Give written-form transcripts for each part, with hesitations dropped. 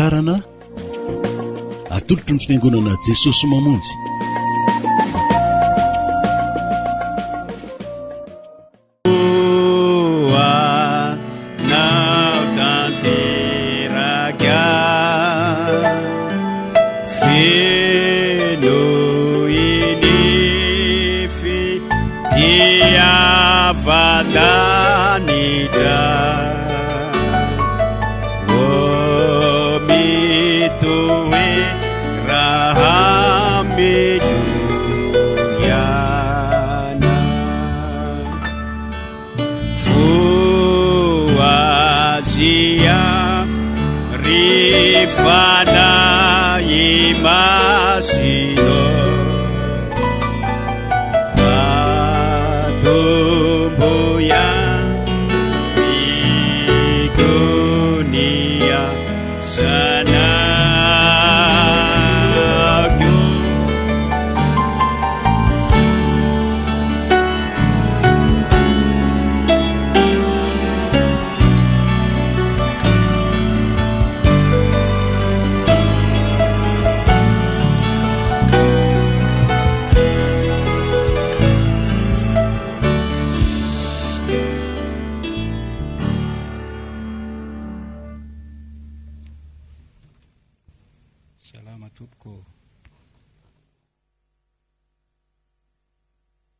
famantarana atolotry ny fiangonana Jesosy mamonjy.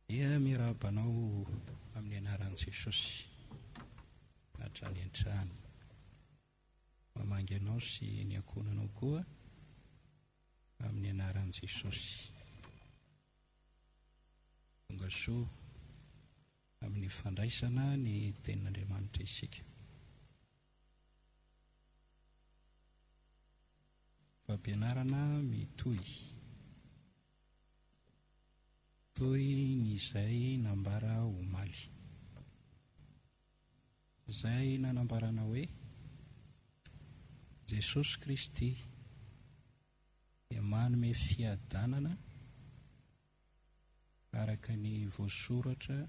Ia mirabanao amin'ny anaran'i Jesosy hatrany an-trano. Mamangy anao sy ny ankonanao koa amin'ny anaran'i Jesosy. Tonga soa amin'ny fandraisana ny tenin'Andriamanitra isika. Fampianarana mitohy. Toy ny izay nambara omaly. Izay nanambarana hoe Jesosy Kristy dia manome fiadanana araka ny voasoratra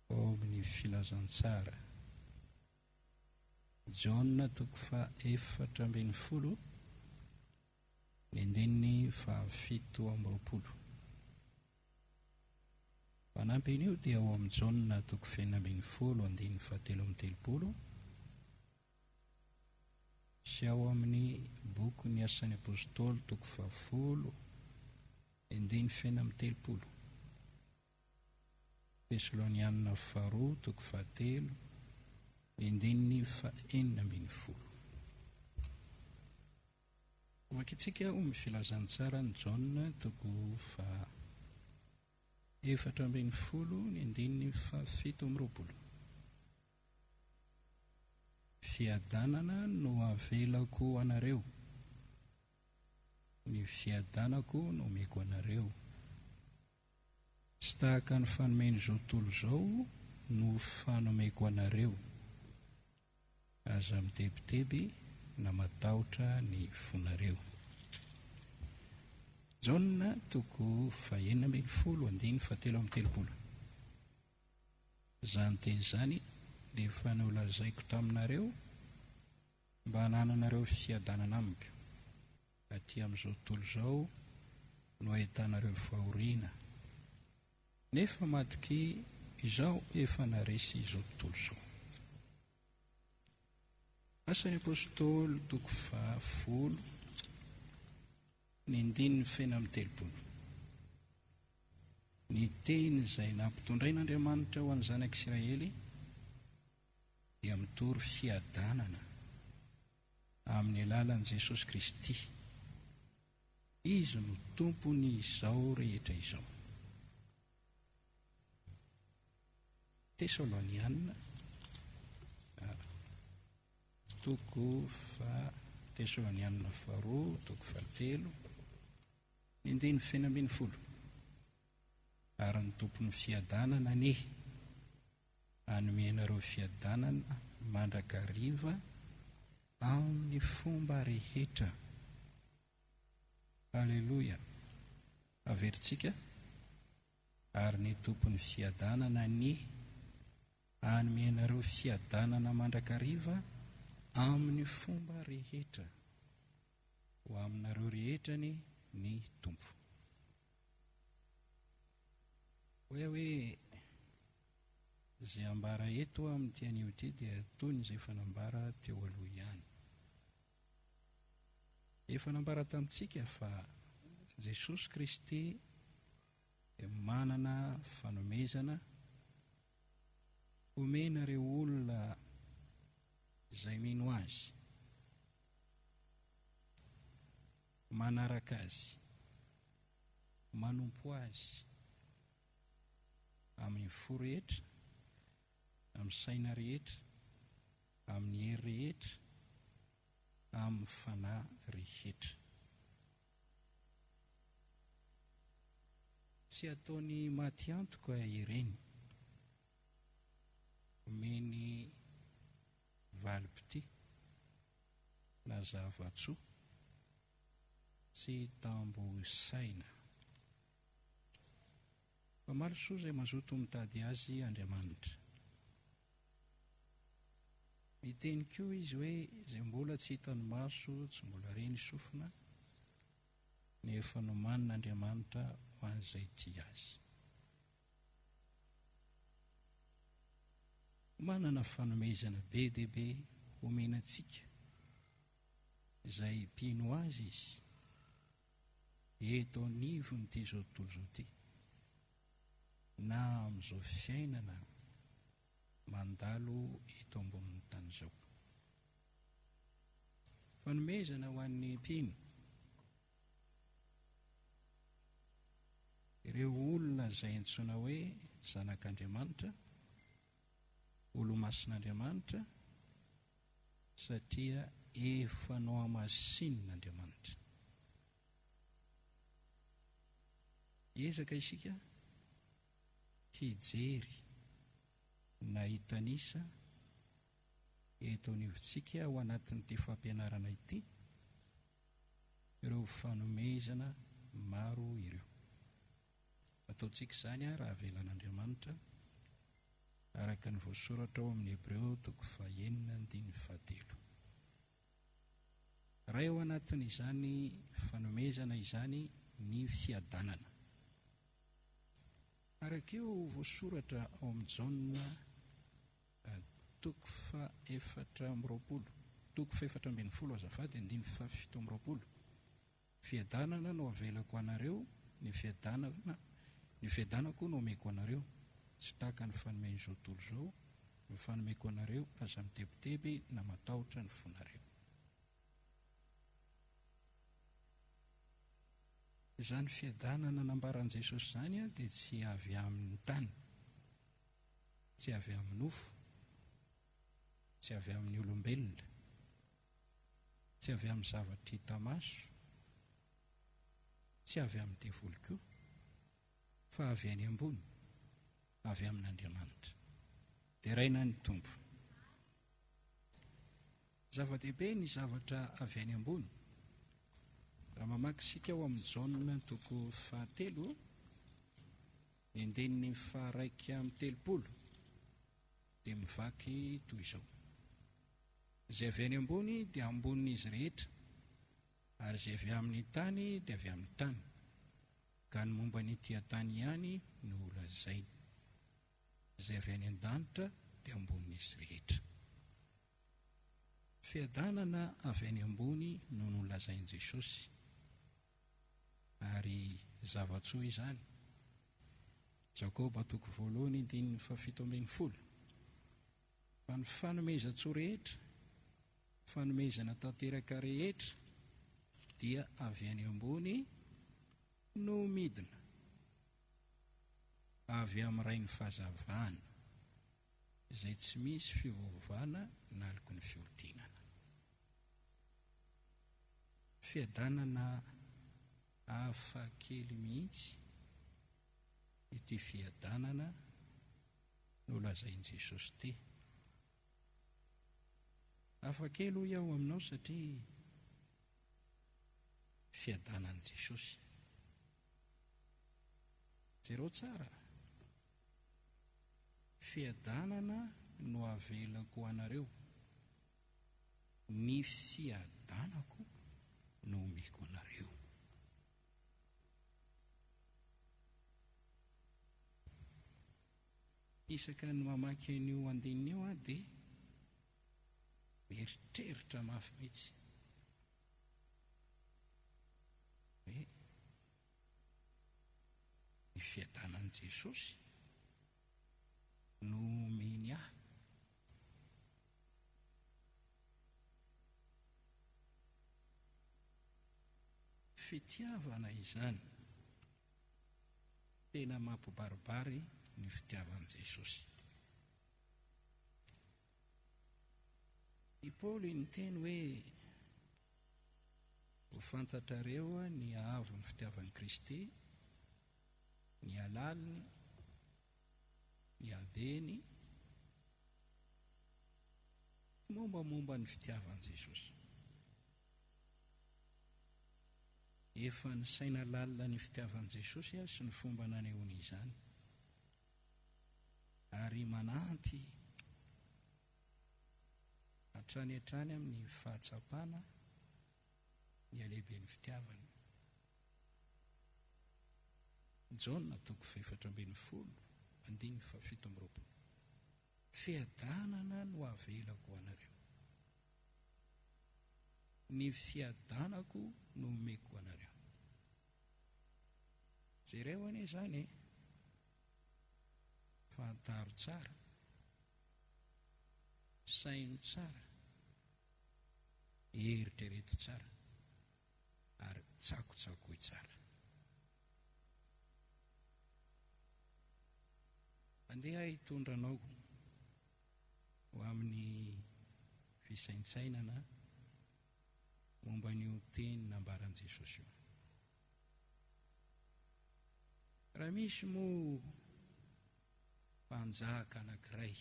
ao amin'ny filazantsara. Jaona 4:40 ny andininy 7:20. Fanampin'io dia ao amin'ny Jaona 5:7 sy ao amin'ny boky ny Asan'ny Apôstôly 10:30. Tesalonianina 2:7 ny andininy 4:40. Vakitsika ao amin'ny filazantsara ny Jaona 4:40 ny andininy 7:20. Fiadanana no avelako anareo, ny fiadanako no omeko anareo. Sy tahaka ny fanomeny izao tontolo izao no fanomeko anareo, aza mitebiteby na matahotra ny fonareo. Jaona 4:7. Izany teny izany dia efa nolazaiko taminareo mba hanananareo fiadanana amiko. Aty amin'izao tontolo izao no ahitanareo fahoriana. Nefa matoky izao efa naresy izao tontolo izao. Asan'ny Apôstôly 10 ny andininy 9:30. Ny teny izay nampitondrain'Andriamanitra ho an'ny zanak'Israely dia mitory fiadanana amin'ny alalan'i Jesosy Kristy. Izy no tompony izao rehetra izao. Tesalonianina Tesalonianina 2:7 ny andininy 5:10. Ary ny tompon'ny fiadanana anie hanome anareo fiadanana mandrakariva amin'ny fomba rehetra. Halleluja. Averintsika. Ary ny tompon'ny fiadanana anie hanome anareo fiadanana mandrakariva amin'ny fomba rehetra ho aminareo rehetrany ny tompo. Hoe izay ambara eto amin'ny tian'io ity dia toy izay fanambara teo aloha ihany. Efa nambara tamintsika fa Jesosy Kristy dia manana fanomezana omena ireo olona izay mino azy, manaraka azy, manompo azy amin'ny fo rehetra, amin'ny saina rehetra, amin'ny hery rehetra, amin'ny fanahy rehetra. Tsy ataony maty antoka ireny, omeny valim-pity na zava-tsoa, tsy tambo saina. Fa maro soa izay mazoto mitady azy Andriamanitra. Miteny koa izy hoe izay mbola tsy hitany maso, tsy mbola reny sofina, nefa nomanina Andriamanitra ho an'izay tia azy. Manana fanomezana be dia be omenantsika izay mpino azy izy eto anivon'ity zao tontolo zao ity, na amin'izao fiainana mandalo eto ambonin'ny tany izao. Fanomezana ho an'ny mpino, ireo olona izay antsoina hoe zanak'Andriamanitra, olo-mason'Andriamanitra, satria efa nohamasin'Andriamanitra. Ezaka isika hijery na hitanisa eto anivontsika ao anatin'ity fampianarana ity ireo fanomezana maro ireo. Ataontsika izany raha avelan'Andriamanitra araka ny voasoratra ao amin'ny Hebreo 9:13. Raha ao anatin'izany fanomezana izany ny fiadanana. Araka eo voasoratra ao amin'ny Jaona 4:17 azafady, 9:17. Fiadanana no avelako anareo, ny fiadanako no omeko anareo, tsy tahaka ny fanomeny izao tontolo izao, ny fanomeko anareo aza mitebiteby na matahotra ny fonareo. Izany fiadanana nambaran'i Jesosy izany dia tsy avy amin'ny tany, tsy avy amin'ny nofo, tsy avy amin'ny olombelona, tsy avy amin'ny zavatra hita maso, tsy avy amin'ny devoly koa, fa avy any ambony, avy amin'Andriamanitra. Dia raina ny tompo. Zava-dehibe ny zavatra avy any ambony. Raha mamaky isika ao amin'ny Jaona 4:1, ny andinin'ny 1:30, dia mivaky toy izao: izay avy any ambony dia ambonin'izy rehetra, ary izay avy amin'ny tany dia avy amin'ny tany, ka ny momba ny tia tany ihany no lazainy. Izay avy any an-danitra dia ambonin'izy rehetra. Fiadanana avy any ambony no nolazain'i Jesosy, ary zava-tsoa izany. Jakoba 1:17. Fa ny fanomezan-tsoa rehetra, fanomezana tanteraka rehetra dia avy any ambony no midina, avy amin'iray ny fahazavana izay tsy misy fiovaovana naloko ny fiodinana. Fiadanana hafa kely mihitsy ity fiadanana no lazain'i Jesosy ity. Hafa kely ho iaho aminao satria fiadanan'i Jesosy. Jereo tsara, fiadanana no avelako anareo, ny fiadanako no omeko anareo. Isaka ny mamaky an'io andinina io dia mieritreritra mafy mihitsy hoe ny fiadanan'i Jesosy no omeny ahy. Fitiavana izany, tena mampibaribary ny fitiavan'i Jesosy. I Paoly niteny hoe ho fantatrareo ny ahavo ny fitiavan'i Kristy, ny alaliny, ny habeny, mombamomba ny fitiavan'i Jesosy. Efa ny saina lalina ny fitiavan'i Jesosy sy ny fomba nanehoany izany, ary manampy hatrany hatrany amin'ny fahatsapana ny alehiben'ny fitiavany. Jaona 4:17. Fiadanana no avelako anareo, ny fiadanako no omeko anareo. Jereo anie izany fantaro tsara, saino tsara, eritrereto tsara, ary tsakotsakoy tsara. Andeha hitondranao ho amin'ny fisaintsainana momba n'io teny nambaran'i Jesosy io. Raha misy moa mpanjaka anankiray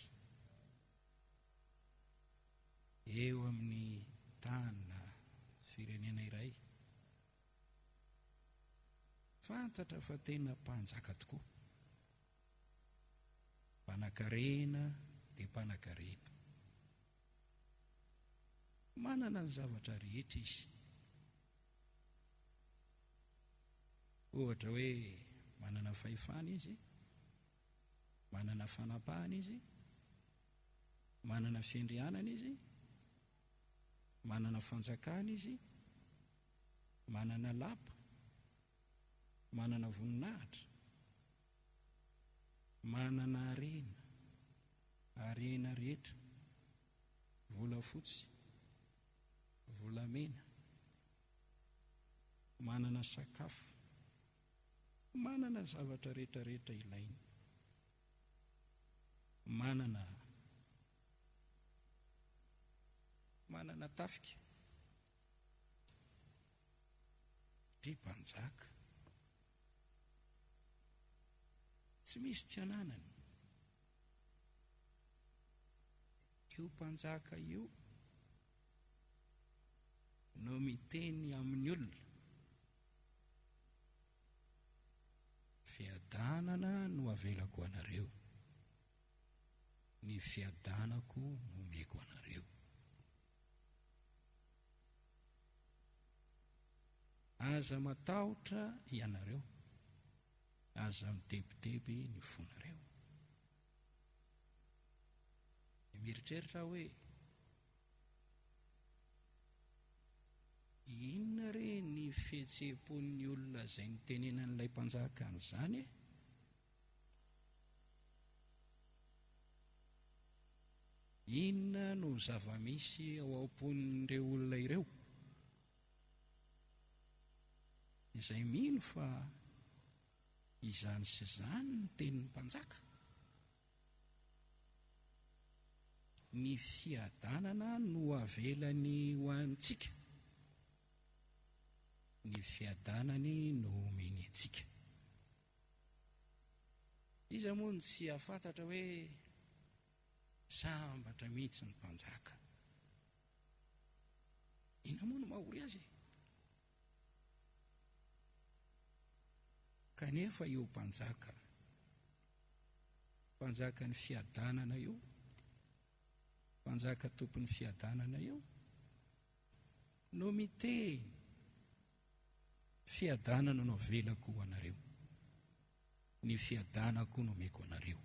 eo amin'ny tany na firenena iray, fantatra fa tena mpanjaka tokoa, mpanan-karena dia mpanan-karena, manana ny zavatra rehetra izy. Ohatra hoe manana fahefana izy, manana fanampahana izy, manana fiandrianana izy, manana fanjakana izy, manana lapa, manana voninahitra, manana arena rehetra, volafotsy, volamena, manana sakafo, manana zavatra rehetrarehetra ilainy, manana tafika, dia mpanjaka. Tsy misy tsy ananany io mpanjaka io no miteny amin'ny olona, fiadanana no avelako anareo, ny fiadanako no omeko anareo. Aza matahotra ianareo, aza mitebiteby ny fonareo. Mieritreritra hoe inona re ny fihetseham-pon'ny olona izay nitenenan'ilay mpanjaka an'izany e? Inona no zava-misy ao am-pon'ireo olona ireo izay mino fa izany sy izany no tenin'ny mpanjaka? Ny fiadanana no avelany ho antsika, ny fiadanany no omeny antsika. Iza moa ny tsy afantatra hoe sambatra mihitsy ny mpanjaka? Inona moa no mahory azy? Kanefa io mpanjaka ny fiadanana io, mpanjaka tompon'ny fiadanana io, no miteny fiadanana no avelako ho anareo, ny fiadanako no omeko anareo.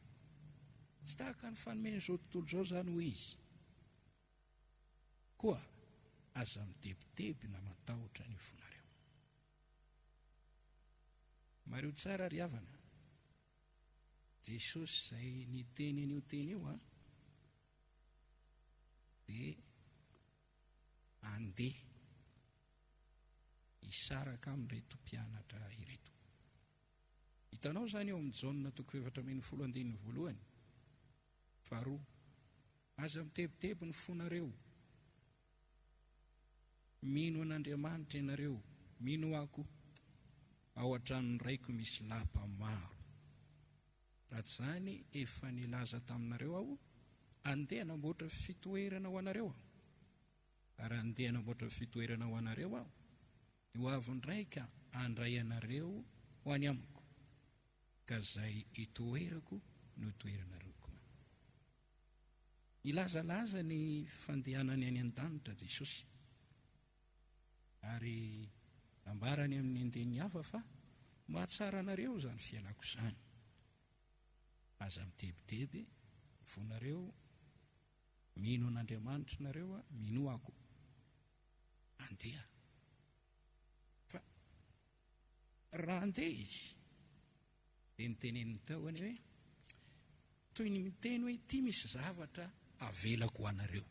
Tsy tahaka ny fanomeny zao tontolo zao zany ho izy, koa aza midebideby na matahotra ny fonareo. Mareo tsara ry havana, Jesosy izay niteny an'io teny io dia andeha hisaraka amin'ireto mpianatra ireto. Hitanao zany eo amin'ny Jaona 4:11 faharoa, aza mitebiteby ny fonareo, mino an'Andriamanitra ianareo, mino ako, ao an-tranony raiko misy lapa maro. Raha tsy zany efa nilaza taminareo aho, andeha hanamboatra fitoerana ho anareo aho. Ary andeha hanamboatra fitoerana ho anareo aho, ho avy ndraika handray anareo ho any amiko, ka izay hitoerako no hitoeranareo koa. Ilazalaza ny fandehanany any an-danitra Jesosy, ary nambarany amin'ny andeny hafa fa mahatsara anareo zany fialako izany. Aza mitebiteby fonareo, mino an'Andriamanitra nareo, mino ako, andeha. Fa raha andeha izy dia niteneniny tao any hoe, toy ny miteny hoe ity misy zavatra avelako ho anareo.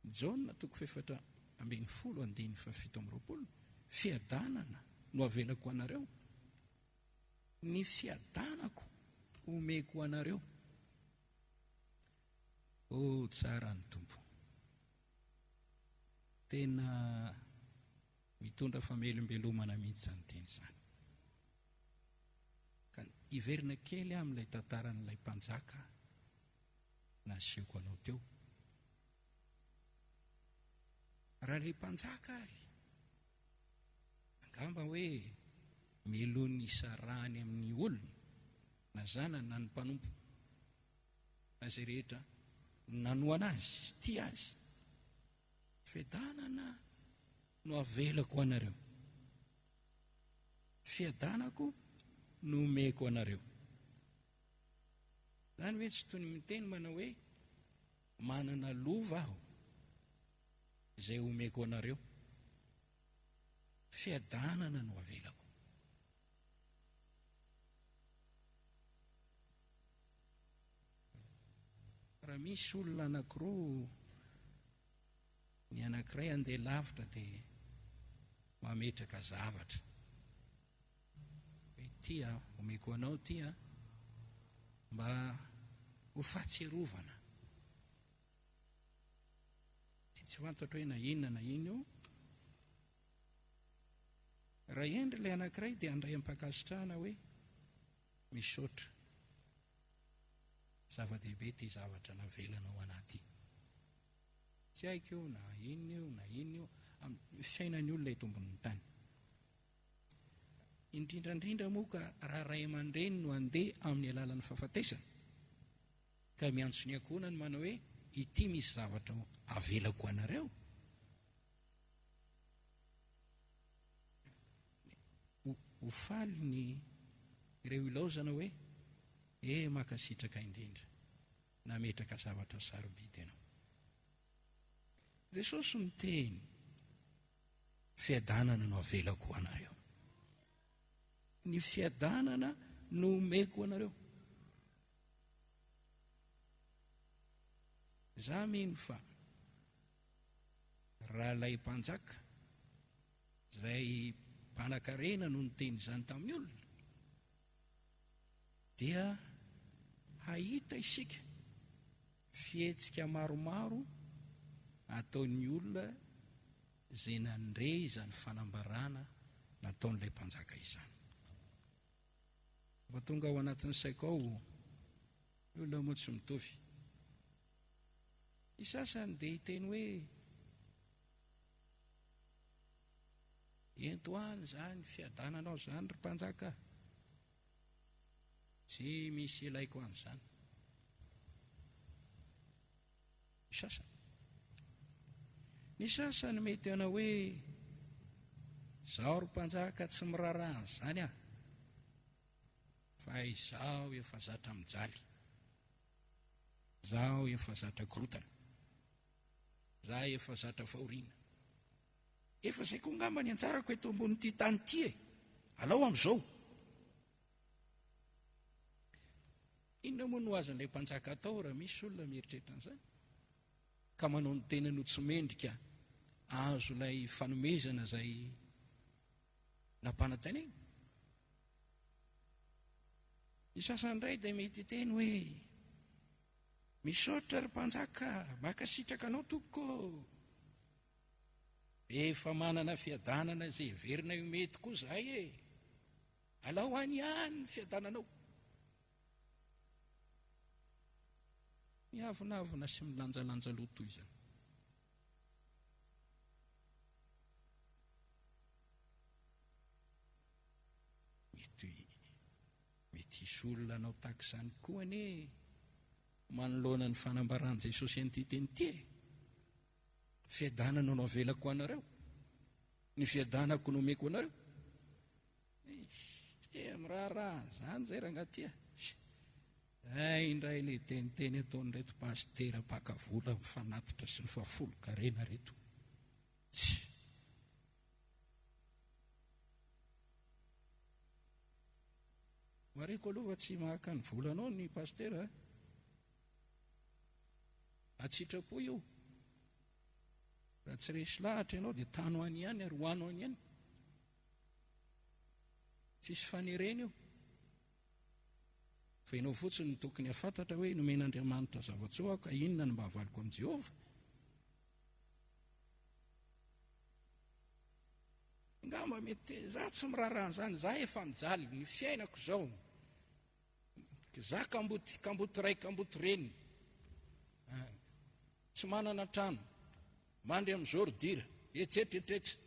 Jaona 4:17 fiadanana no avelako ho anareo, ny fiadanako omeko ho anareo. O tsara ny Tompo, tena mitondra famelombelomana mihitsy zany teny zany. Ka iverina kely amin'ilay tantaran'ilay mpanjaka nasehoko anao teo. Raha ilay mpanjaka ary angamba hoe melony isarahany amin'ny olona, na zanany na ny mpanompo, na izay rehetra nanoana azy, tia azy, fiadanana no avelako anareo, fiadanako no omeko anareo. Zany hoe tsy toy ny miteny manao hoe manana lova aho izay omeko anareo, fiadanana no avelako. Raha misy olona anankiroa, ny anankiray andeha lavitra dia mametraka zavatra hoe tia omeko anao, tia mba ho fahatserovana. Tsy fantatra hoe na inona io. Raha endry ilay anankiray dia andray am-pakasitrahana hoe misaotra, zava-dehibe ty zavatra navelana ao anaty. Tsy haiko io na inona io amin'ny fiainany olona eto ambonin'ny tany. Indrindrandrindra moa ka raha ray aman-dreny no andeha amin'ny alalan'ny fahafatesana, ka miantso ny ankohonany manao hoe ity misy zavatra avelako anareo, ho faly ny ireo ilaozana hoe makasitraka indrindra, nametraka zavatra sarobidy ianao. Jesosy miteny fiadanana no avelako anareo, ny fiadanana no omeko anareo. Za mino fa raha lay mpanjaka izay mpanan-karena no niteny izany tamin'ny olona, dia hahita isika fihetsika maromaro ataon'ny olona izay nandre izany fanambarana nataon'ilay mpanjaka izany. Fa tonga ao anatin'ny saiko ao, olona moa tsy mitovy. Isasany dia hiteny hoe entoany zany fiadananao zany ry mpanjaka, tsy misy ilaiko an'izany. Isasany Ny sasany mety ana hoe zaho ry mpanjaka tsy miraraha zany ah, fa izaho efa zatra mijaly, zaho efa zatra korotana, zaho efa zatra fahoriana, efa zay koa ngamba ny anjarako eto ambon'ity tany ity e, alao am'izao. Inona moa no azon'ilay mpanjaka atao raha misy olona mieritreritra an'izany ka manao ny tenany ho tsy mendrika azo ilay fanomezana zay nampananteneny? Ny sasany indray dia mety teny hoe misaotra ry mpanjaka, maka sitraka anao tompoko, efa manana fiadanana izay heverina io mety koa zahay e, alao any ihany ny fiadananao. Miavonavona sy milanjalanja loto izany. Mety hisy olona anao tahaka izany koa ane, manoloana ny fanambarany Jesosy an'ity teny ity e. Fiadanana no avelako anareo, ny fiadanako no omeko anareo. Miraharaha zany zay raha angaty a. Ay indray le teniteny ataon'reto pastera mpakavola mifanatitra sy ny fafolo karena reto. Mareko aloha tsy mahaka ny volanao ny pastera, atsitrapo io. Raha tsy resy lahatra ianao dia tano any ihany ary hoano any ihany, tsisy fanerena io. Fa ianao fotsiny ny tokony hafantatra hoe nomen'Andriamanitra zavatsoa ka inona no mba havaliko amin'i Jehovah. Ngamba mety za tsy miraharaha an'izany, za efa mijaly ny fiainako zao, za kamboty ray kamboty reny, tsy manana trano, mandry amin'izao ridira, etsetretretsy.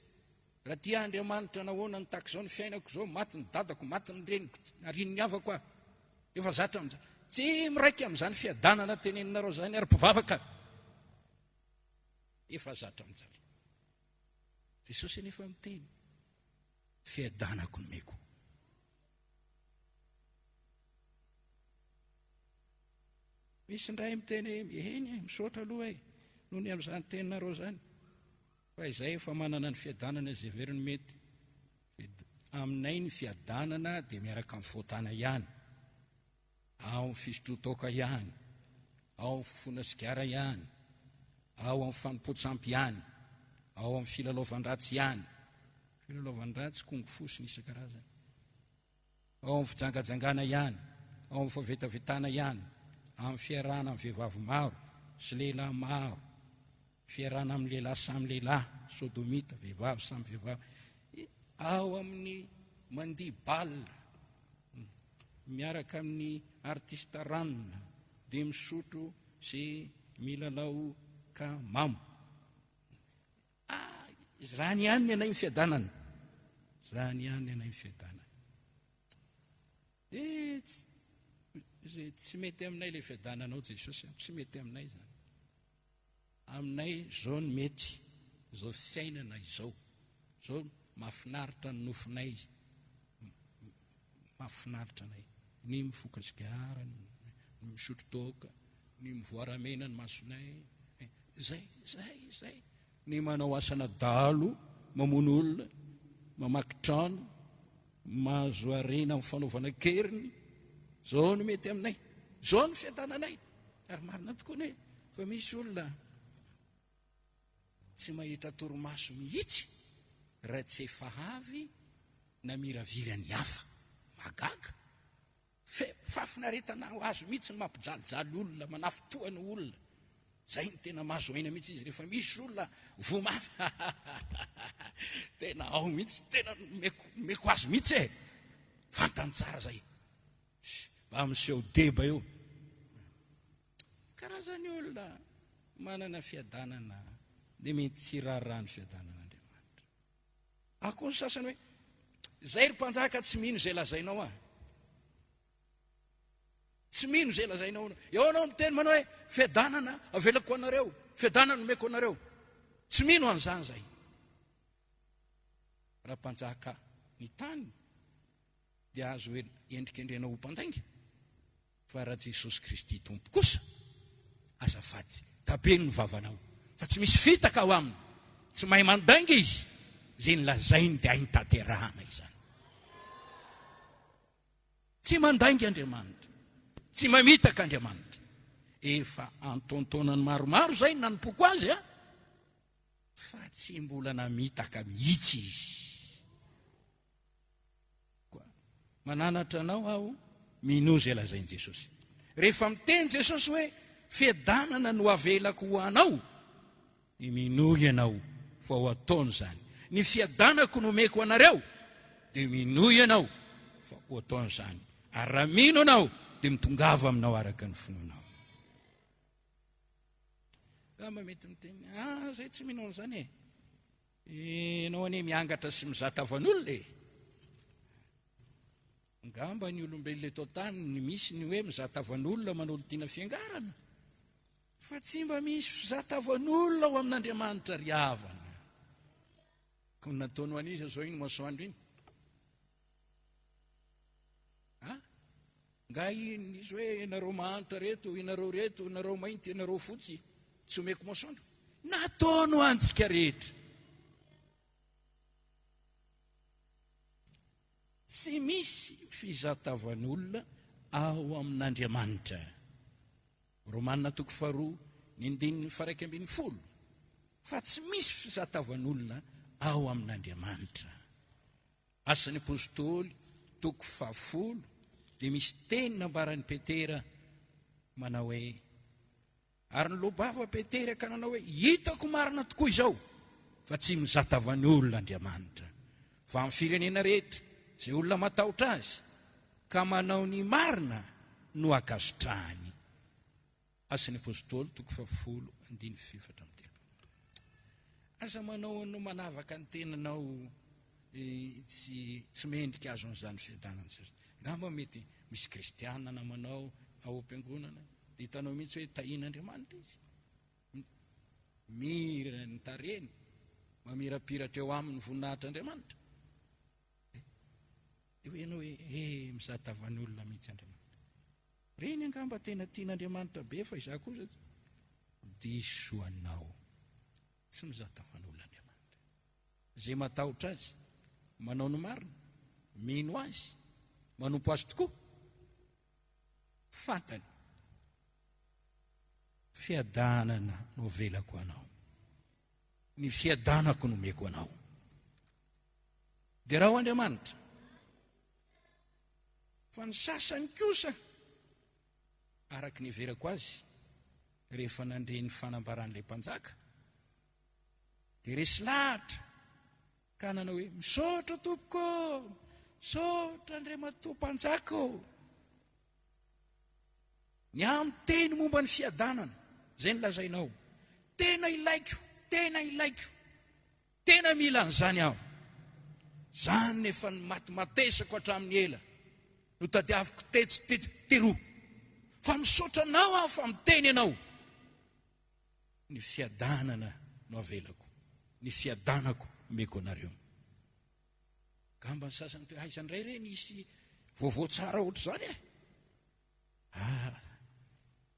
Raha tia Andriamanitra nahoana ny tahaka izao ny fiainako zao, maty ny dadako, maty ny reniko, ariny ny havako aho, efa zatra amin'izany. Tsy miraika amin'izany fiadanana teneninareo zany ary mpivavaka, efa zatra amin'izany. Jesosy nefa miteny, fiadanako no meko. Misy ndray miteny eny misaotra aloha e, noho ny amin'izany teninareo zany, fa izay efa manana ny fiadanana izay veriny mety. Aminay ny fiadanana dia miaraka amin'ny fontana ihany, ao amin'ny fisotrotoka ihany, ao amin'ny fofona sigara ihany, ao amin'ny fanompoatsampy ihany, ao amin'ny filalaovan-dratsy ihany, filalaovan-dratsy kongo fosiny isan-karazany, ao amin'ny fijangajangana ihany, ao amin'ny fahavetavetana ihany, amin'ny fiarahana amin'ny vehivavy maro sy lehilahy maro, fiarahana amin'ny lehilahy samy lehilahy, sodomita, vehivavy samy vehivavy, ao amin'ny mandihy baolina, miaraka amin'ny artista ranona, dia misotro sy milalao kamamo. Zany ihany ny anay ny fiadanana, zany ihany ny anay ny fiadanana. Tsy mety aminay le fiadananao Jesosy, tsy mety aminay zany. Aminay zao ny mety, zao fiainana izao, zao mahafinaritra ny nofinay, mahafinaritra anay. Ny mifoka sigara, ny misotro toka, ny mivoaramena ny masonay, zay. Ny manao asana dalo, mamono olona, mamaky trano, mahazo arena amin'ny fanaovana keriny, zao no mety aminay, zao no fiadananay. Ary marina tokoa ne, fa misy olona tsy mahita torimaso mihitsy raha tsy efa avy na miraviry ny hafa, magaga. Fafinaretana ho azo mihitsy ny mampijalijaly olona, manafitoany olona. Zay ny tena mahazo aina mihitsy izy rehefa misy olona vomafy. Tena ao mihitsy, tena meko azo mihitsy e. Fantany tsara zay. Amin'seho deba eo. Karazany olona manana fiadanana, dia mety tsy raharaha ny fiadanan'Andriamanitra. Ako ny sasany hoe, zay ry mpanjaka tsy mino zay lazainao ah. Tsy mino zay lazainao. Eo anao miteny manao hoe fiadanana avelako anareo, fiadanana nomeko anareo. Tsy mino an'izany zay. Raha mpanjaka ny tany dia azo endrikendrena ho mpandainga. Fa raha Jesosy Kristy tompo kosa, azafady, tabeny ny vavanao. Fa tsy misy fitaka ao aminy. Tsy mahay mandainga izy. Zay nilazainy dia hainy tanterahana izany. Tsy mandainga Andriamanitra. Tsy mamitaka Andriamanitra. Efa antontonany maromaro zay nanompoako azy, fa tsy mbola namitaka mihitsy izy. Mananatra anao aho, mino zay lazainy Jesosy. Rehefa miteny Jesosy hoe fiadanana no avelako ho anao, ny mino ianao fa ho ataony zany. Ny fiadanako no omeko anareo, dia mino ianao fa ho ataony zany. Ary raha mino anao, dia mitongava aminao araka ny finoanao. Gamba mety miteny, zay tsy mino an'izany e. Ianao ane miangatra sy mizata van'olona e. Ngamba ny olombelona eto tany ny misy ny hoe mizatavan'olona manolo tiana fiangarana, fa tsy mba misy fizatavan'olona ao amin'Andriamanitra ry havana. Ka nataony an'iza zao iny masoandro iny? Nga iny izy hoe inareo mahantra reto, inareo mainty, inareo fotsy, tsy omeko masoandro. Nataony antsika rehetra. Tsy misy fizatavan'olona ao amin'Andriamanitra. Romanina 2:9-10. Fa tsy misy fizatavan'olona ao amin'Andriamanitra. Asan'ny apôstôly 10 dia misy teny nambaran'ny Petera manao hoe, ary nilobava Petera ka nanao hoe, hitako marina tokoa izao fa tsy mizatavan'olona Andriamanitra. Fa amin'ny firenena rehetra zay olona matahotra azy ka manao ny marina no akasotrahany. Asan'ny apôstôly 10:4. Asa manao no manavaka ny tenanao tsy mendrika azo an'izany fiadanana. Ngamba mety misy kristianina namanao ao am-piangonana, dia hitanao mihitsy hoe tahin'Andriamanitra izy. Mira ny tareny, mamirapiratra eo amin'ny voninahitr'Andriamanitra. Dia hoe ianao hoe mizatavan'olona mihitsy Andriamanitra. Reny angamba tena tian'Andriamanitra be, fa izaho kosa diso anao. Tsy mizatavan'olona Andriamanitra. Zay matahotra azy, manao ny marina, mino azy, manompo azy tokoa, fantany fiadanana no avelako anao, ny fiadanako no omeko anao. Dia raha ho Andriamanitra, fa ny sasany kosa araka ny everako azy, rehefa nandre ny fanambaran'ilay mpanjaka, dia resy lahatra ka nanao hoe, misaotra tompoko, misaotra Andriamatoa mpanjaka. Ny amin'ny teny momba ny fiadanana zay nilazainao, tena ilaiko, tena mila an'izany aho. Zany nefa ny matimatesako hatramin'ny ela no tadiaviko teroa, fa misaotra anao aho, fa miteny anao. Ny fiadanana no avelako, ny fiadanako omeko anareo. Gamba ny sasany toe, izany ray re nisy vaovao tsara ohatr'izany e.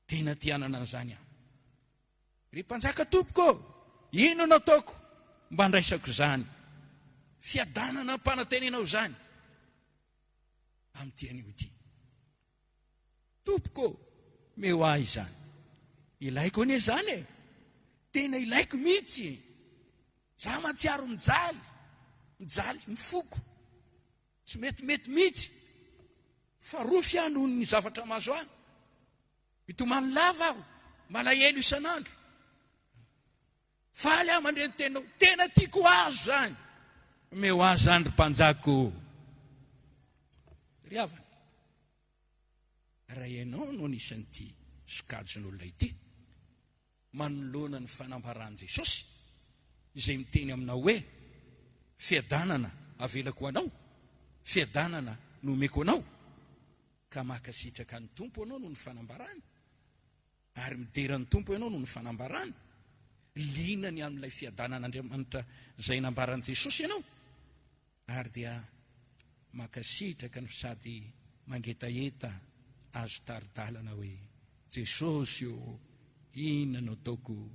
Tena tianana an'izany aho. Ry mpanjaka tompoko, ino no ataoko mba handraisako izany? Fiadanana mpanantenanao izany. Amin'ny tian'io ity, tompoko, meo ahy izany. Ilaiko anie izany e, tena ilaiko mihitsy. Za matsiaro mijaly, mifoko, tsy metimety mihitsy. Fa rofy aho noho ny zavatra mahazo ahy. Mitomany lava aho, malahelo isan'andro. Faly aho mandre ny tenao, tena tiako azo zany. Meo ahy zany ry mpanjako. Ry havana, raha ianao no anisan'ity sokajin'olona ity, manoloana ny fanambaran'i Jesosy, izay miteny aminao hoe fiadanana avelako anao, fiadanana no omeko anao, ka makasitraka ny tompo anao no ny fanambarany, ary midera ny tompo ianao no ny fanambarany, linany amin'ilay fiadanan'Andriamanitra izay nambaran' Jesosy ianao, ary dia makasitraka no sady mangetaeta azo taridalana hoe Jesosy io, inona no ataoko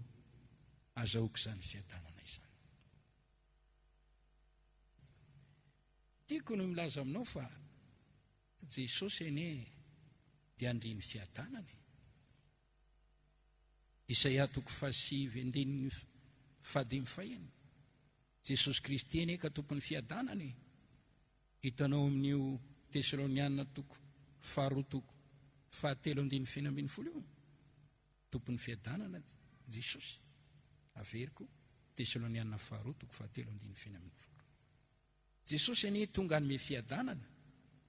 azahoako izany fiadanana izany. Tiako no milaza aminao fa Jesosy anie dia andriny fiadanana. Isaia 5:5. Jesosy Kristy anie ka tompon'ny fiadanana. Hitanao amin'io Tesaloniana 2:7-5 io. Tompon'ny fiadanana Jesosy. Averiko Tesaloniana 2:7-5. Jesosy anie tonga anome fiadanana.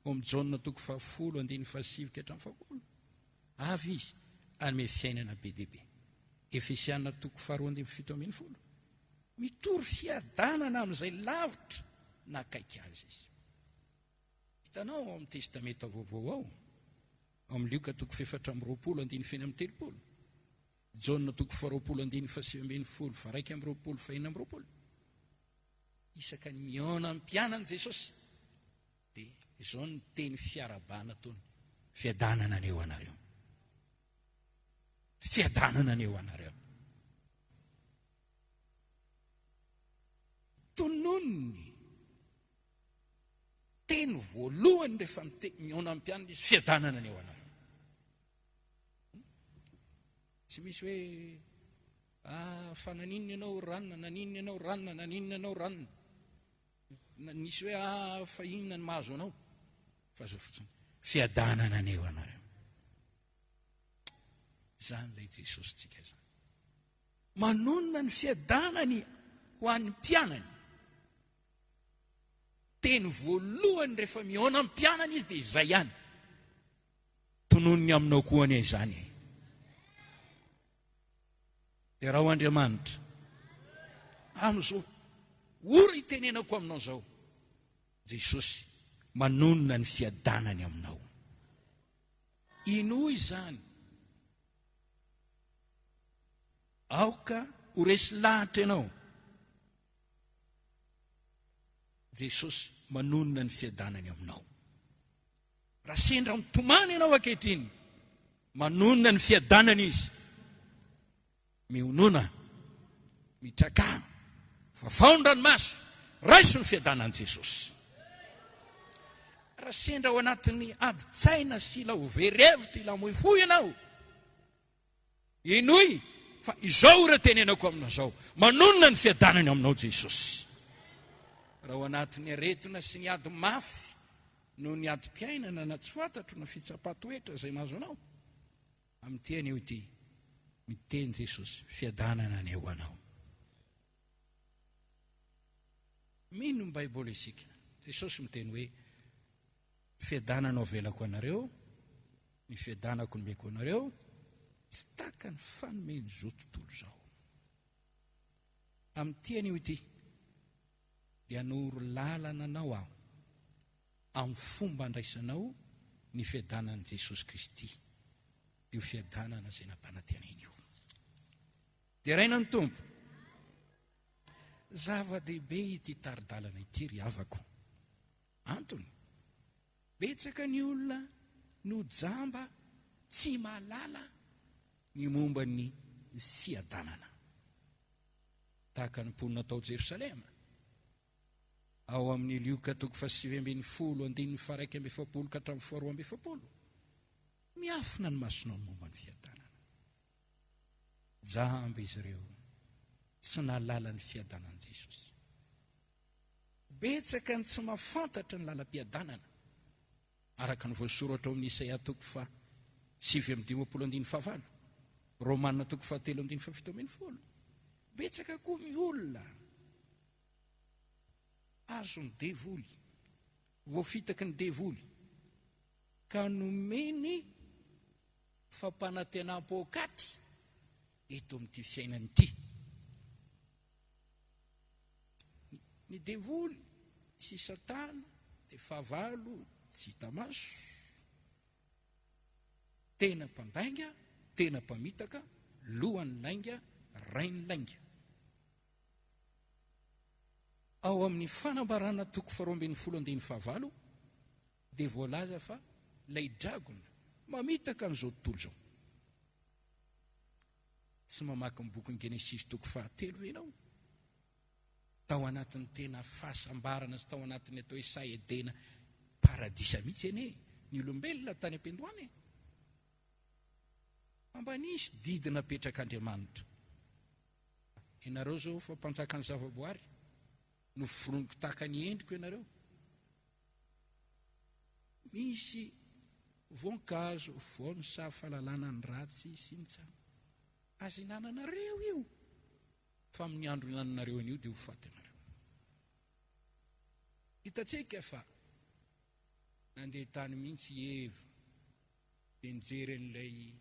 Om Jaona 10:7-7. Avy izy anome fiainana be dia be. Efesiana 2:7. Mitory fiadanana amin'izay lavitra nakaiky azy izy. Hitanao amin'ny testamenta vaovao ao, amin'ny Luka 4:20-7. Jaona 2:20-7. Isaka ny miona amin'ny mpianany Jesosy dia izao ny teny fiarabana tony: fiadanana aneo anareo. Fiadanana aneo anareo. Tonony teny voalohany rehefa miona amin'ny mpianany izy: fiadanana aneo anareo. Tsy misy hoe fa naninona ianao ranona, naninona ianao ranona, naninona ianao ranona. Nisy hoe fa inona ny mahazo anao. Fa zao fotsiny: fiadanana aneo anareo. Zany ilay Jesosy tsika izany. Manonona ny fiadanany ho an'ny mpianany. Teny voalohany rehefa miona amin'ny mpianany izy dia izay ihany: tononony aminao koa anie izany. Dia raha ho Andriamanitra amin'izao ory itenenako aminao izao, Jesosy manonona ny fiadanany aminao. Ino izany? Aoka ho resy lahatra ianao, Jesosy manonona ny fiadanany aminao. Raha sendra mitomany ianao ankehitriny, manonona ny fiadanany izy. Mionona, mitrakà, vavao ny ranomaso, raiso ny fiadanan'i Jesosy. Raha sendra ao anatin'ny adi-tsaina sy ila overevitra, ila moifoy ianao, inoy fa izao raha tenenako aminao izao: manonona ny fiadanany aminao Jesosy. Raha ao anatin'ny aretina sy ny ady mafy no ny adi-piainana na tsy fantatro na fitsapan-toetra izay mahazo anao, amin'ity anio ity miteny Jesosy: fiadanana aneo anao. Mino ny Baiboly isika? Jesosy miteny hoe: fiadanana avelako anareo, ny fiadanako nomeko anareo, tsy taka ny fanomeny zao tontolo izao. Amin'ity anio ity dia noro lalana anao aho amin'ny fomba andraisanao ny fiadanan'i Jesosy Kristy, io fiadanana izay nampanantenany io. Dia raina ny Tompo, zava-dehibe ity taridalana ity ry havako. Antony, betsaka ny olona no jamba tsy mahalala ny momba ny fiadanana. Tahaka ny mponina tao Jerosalema, ao amin'ny Luka 7:1-2 miafina ny masonao ny momba ny fiadanana. Jamba izy ireo tsy nahalala ny fiadanan'i Jesosy. Betsaka ny tsy mahafantatra ny lalam-piadanana, araka ny voasoratra ao amin'ny Isaia 7:5-5, Romanina 7:17. Betsaka koa ny olona azo ny devoly, voafitaky ny devoly, ka nomeny fampanantenam-pokaty eto amin'ity fiainany ity. Ny devoly sy Satana dia fahavalo tsy hita maso, tena mpandainga, tena mpamitaka, lohan'ny lainga, rain'ny lainga. ao amin'ny fanambarana toko 2:15 dia voalaza fa lay dragona mamitaka an'izao tontolo zao. Tsy mamaky ny boky ny Genesis toko 13 ianao. Tao anatin'ny tena fahasambarana sy tao anatin'ny atao hoe saedena paradisa mihitsy ene ny olombelona tany am-pendohany. Ambanisy didina petrak'Andriamanitra. Ianareo zao fa mpanjaka ny zavaboary no foroniko tahaka ny endriko ianareo. Misy voankazo voany sa fahalalana ny ratsy sy ny tsara. Azy inananareo io. Fa amin'ny andro inananareo an'io dia ho faty anareo. Hitatsika fa nandeha tany mihitsy Eva dia nijery an'ilay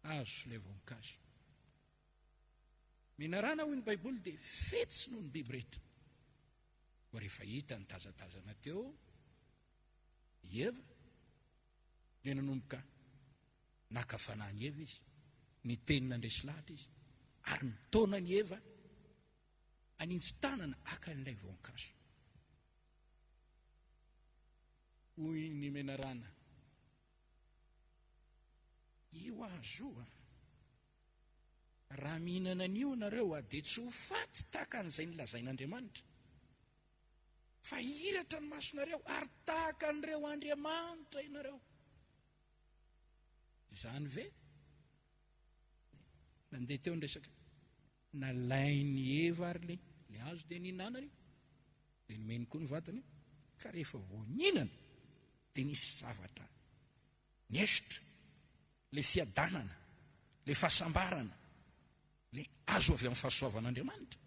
hazo ilay voankazo. Menarana hoy ny Baiboly dia fetsy noho ny biby rehetra. Fa rehefa hita ny tazatazana teo Eva dia nanomboka naka fanany Eva izy, ny tenina andresy lahatra izy, ary ny taona ny Eva anintsy tanana aka n'ilay voankazo. Hoy ny menarana, io azo raha mihinana an'io nareo dia tsy ho faty tahaka an'izay nilazain'Andriamanitra, fa hiratra ny masonareo ary tahaka an'ireo Andriamanitra ianareo. Izany ve? Nandeha teo ny resaka nalainy Eva ary le hazo dia nihinanany, dia nomeny koa ny vatany, ka rehefa vao nihinana dia nisy zavatra niesotra, le fiadanana, le fahasambarana, le azo avy amin'ny fahasoavan'Andriamanitra.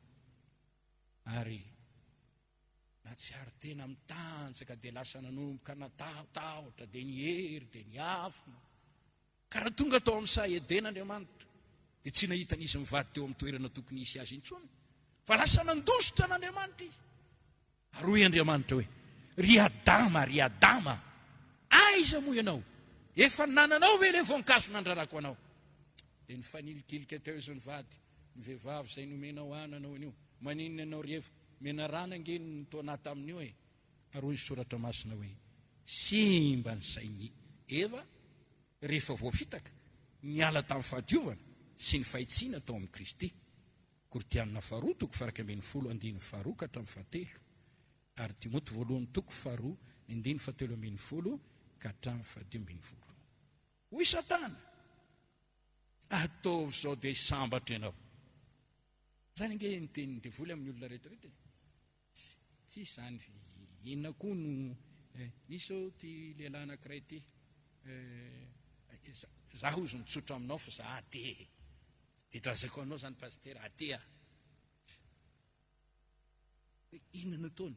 Ary na tsy ary tena mitanjaka dia lasa nanomboka natahotahotra dia nihery dia niafina. Ka raha tonga tao amin'ny saeden'Andriamanitra dia tsy nahita nisy mivady teo amin'ny toerana tokony isy azy intsony, fa lasa nandositra n'Andriamanitra izy. Ary hoy Andriamanitra hoe, ry Adama, aiza moa ianao? Efa nananao ve le voankazo nandrarako anao? Dia nifanilikilika teo izy nivady, ny vehivavy izay nomenao ananao an'io, maninona ianao ry Eva? Menarana angeny ny taona tamin'io e. Ary hoy ny soratra masina hoe, simba ny sainy Eva rehefa voafitaka niala tamin'ny fahadiovana sy ny fahitsiana tao amin'ny Kristy. Kortianina 2:12-13 ary Timoty 2:17-12 hoy Satana, ataovy zao dia sambatra ianao. Zany nge ny tenin'ny devoly amin'ny olona rehetrarehetra. Tsy izany inona koa no nisy ao ty lehilahy anankiray ty, zaho ozy mitsotra aminao fa za aty dia drazako anao zany pastera aty a. Inona taony?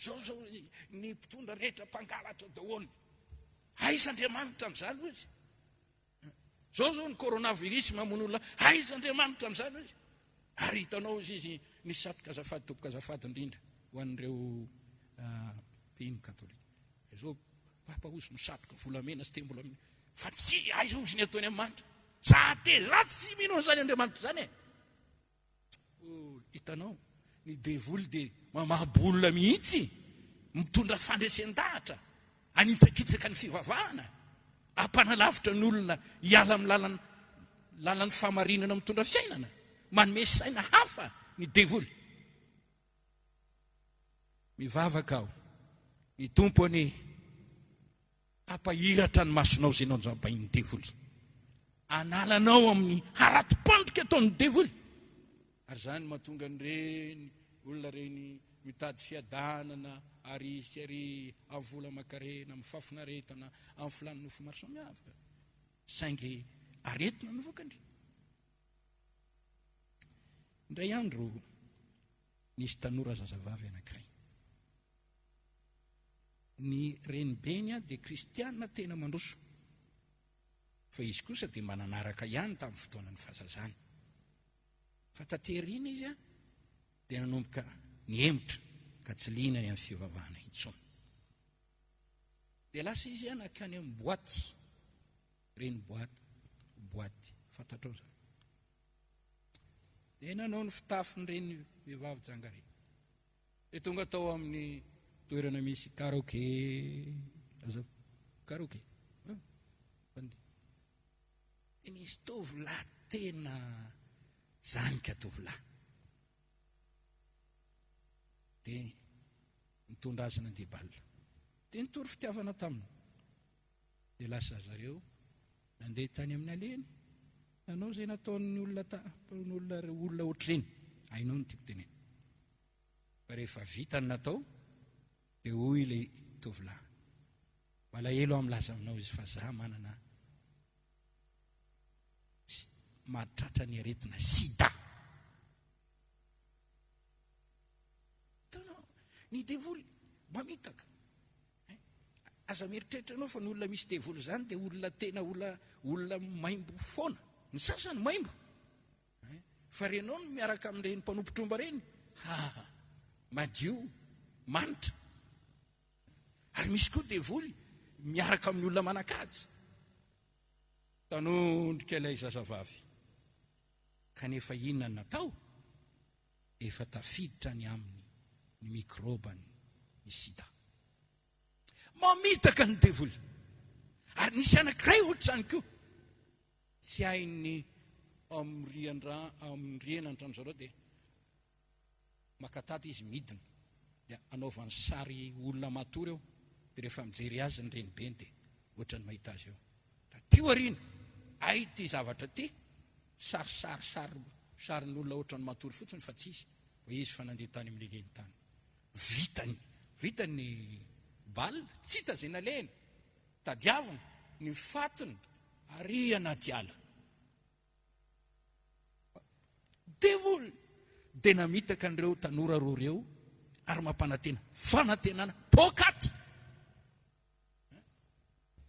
Zao ny mpitondra rehetra mpangalatra daholo. Aiza Andriamanitra amin'izany ozy? Zao ny coronavirus mamono olona, aiza Andriamanitra amin'izany ozy? Ary hitanao izy nisy satroka azafady, topoka azafady indrindra ho an'ireo mpino katolika. Zao papa ozy misatroka volamena sy tembolamena, fa tsy aiza ozy ny ataony Andriamanitra. Za te ratsy tsy mino an'izany Andriamanitra zany e. Hitanao ny devoly dia mamahabolona mihitsy, mitondra fandresen-dahatra, anitsakitsaka ny fivavahana, ampanalavitra ny olona hiala amin'ny lalan'ny famarinana mitondra fiainana, manome saina hafa ny devoly. Mivavaka aho, ny tompo ane apahiratra ny masonao izay nanjabain'ny devoly, analanao amin'ny haratim-pandrika ataon'ny devoly. Ary zany mahatonga nyreny olona reny mitady fiadanana ary ary amin'ny vola makarena, amin'ny fafinaretana, amin'ny filany nofo maro samihafa, saingy aretina ny vokany. Indray andro nisy tanora zazavavy anankiray. Ny renibeny dia kristianina tena mandroso, fa izy kosa dia mananaraka ihany tamin'ny fotoanany fahazazana. Fa taterina izy dia nanomboka niemotra ka tsy liana ny amin'ny fivavahana intsony. Dia lasa izy nakany amin'ny boaty, reny boaty fantatrao zany. dia nanao ny fitafin'ireny vehivavy jangare. Dia tonga tao amin'ny toerana misy karaoké, karaoké. Dia misy tovolahy tena zanika tovolahy. Dia mitondra azy nandeha baolina. Dia nitory fitiavana taminy. Dia lasa zareo nandeha tany amin'ny aleny. Nanao izay nataon'ny olona ohatr'ireny. Hainao ny tiako teneny. Fa rehefa vita ny natao, dia hoy ilay tovolahy, malahelo milaza aminao izy fa za manana mahatratra ny aretina sida. Hitanao, ny devoly mamitaka. Aza mieritreritra anao fa ny olona misy devoly zany dia olona tena olona maimbo foana. Ny sasany maimbo. Fa renao no miaraka amin'ireny mpanompotromba reny, madio, manitra. Ary misy koa devoly miaraka amin'ny olona manan-kaja. Tanondrika ilay zazavavy. Kanefa inona ny natao? Efa tafiditra ny aminy ny mikrobany ny sida. Mamitaka ny devoly. Ary nisy anankiray ohatr'izany koa. Tsy hainy amrienandrano zareo dia makatata izy midina. Dia anaovany sary olona matory eo. Dia rehefa mijery azy ny renibeny dia ohatrany mahita azy eo. Tio arina, ay ty zavatra ty, sarin'ny olona ohatrany matory fotsiny fa tsisy. Fa izy fa nandeha tany amin'ny leleny tany. Vitany baolina, tsy hita izay nalehany. Tadiavina, ny fatiny, ary anaty ala. Devoly, dia namitaka an'ireo tanora roa ireo, ary mampanantena, fanantenana, pokaty.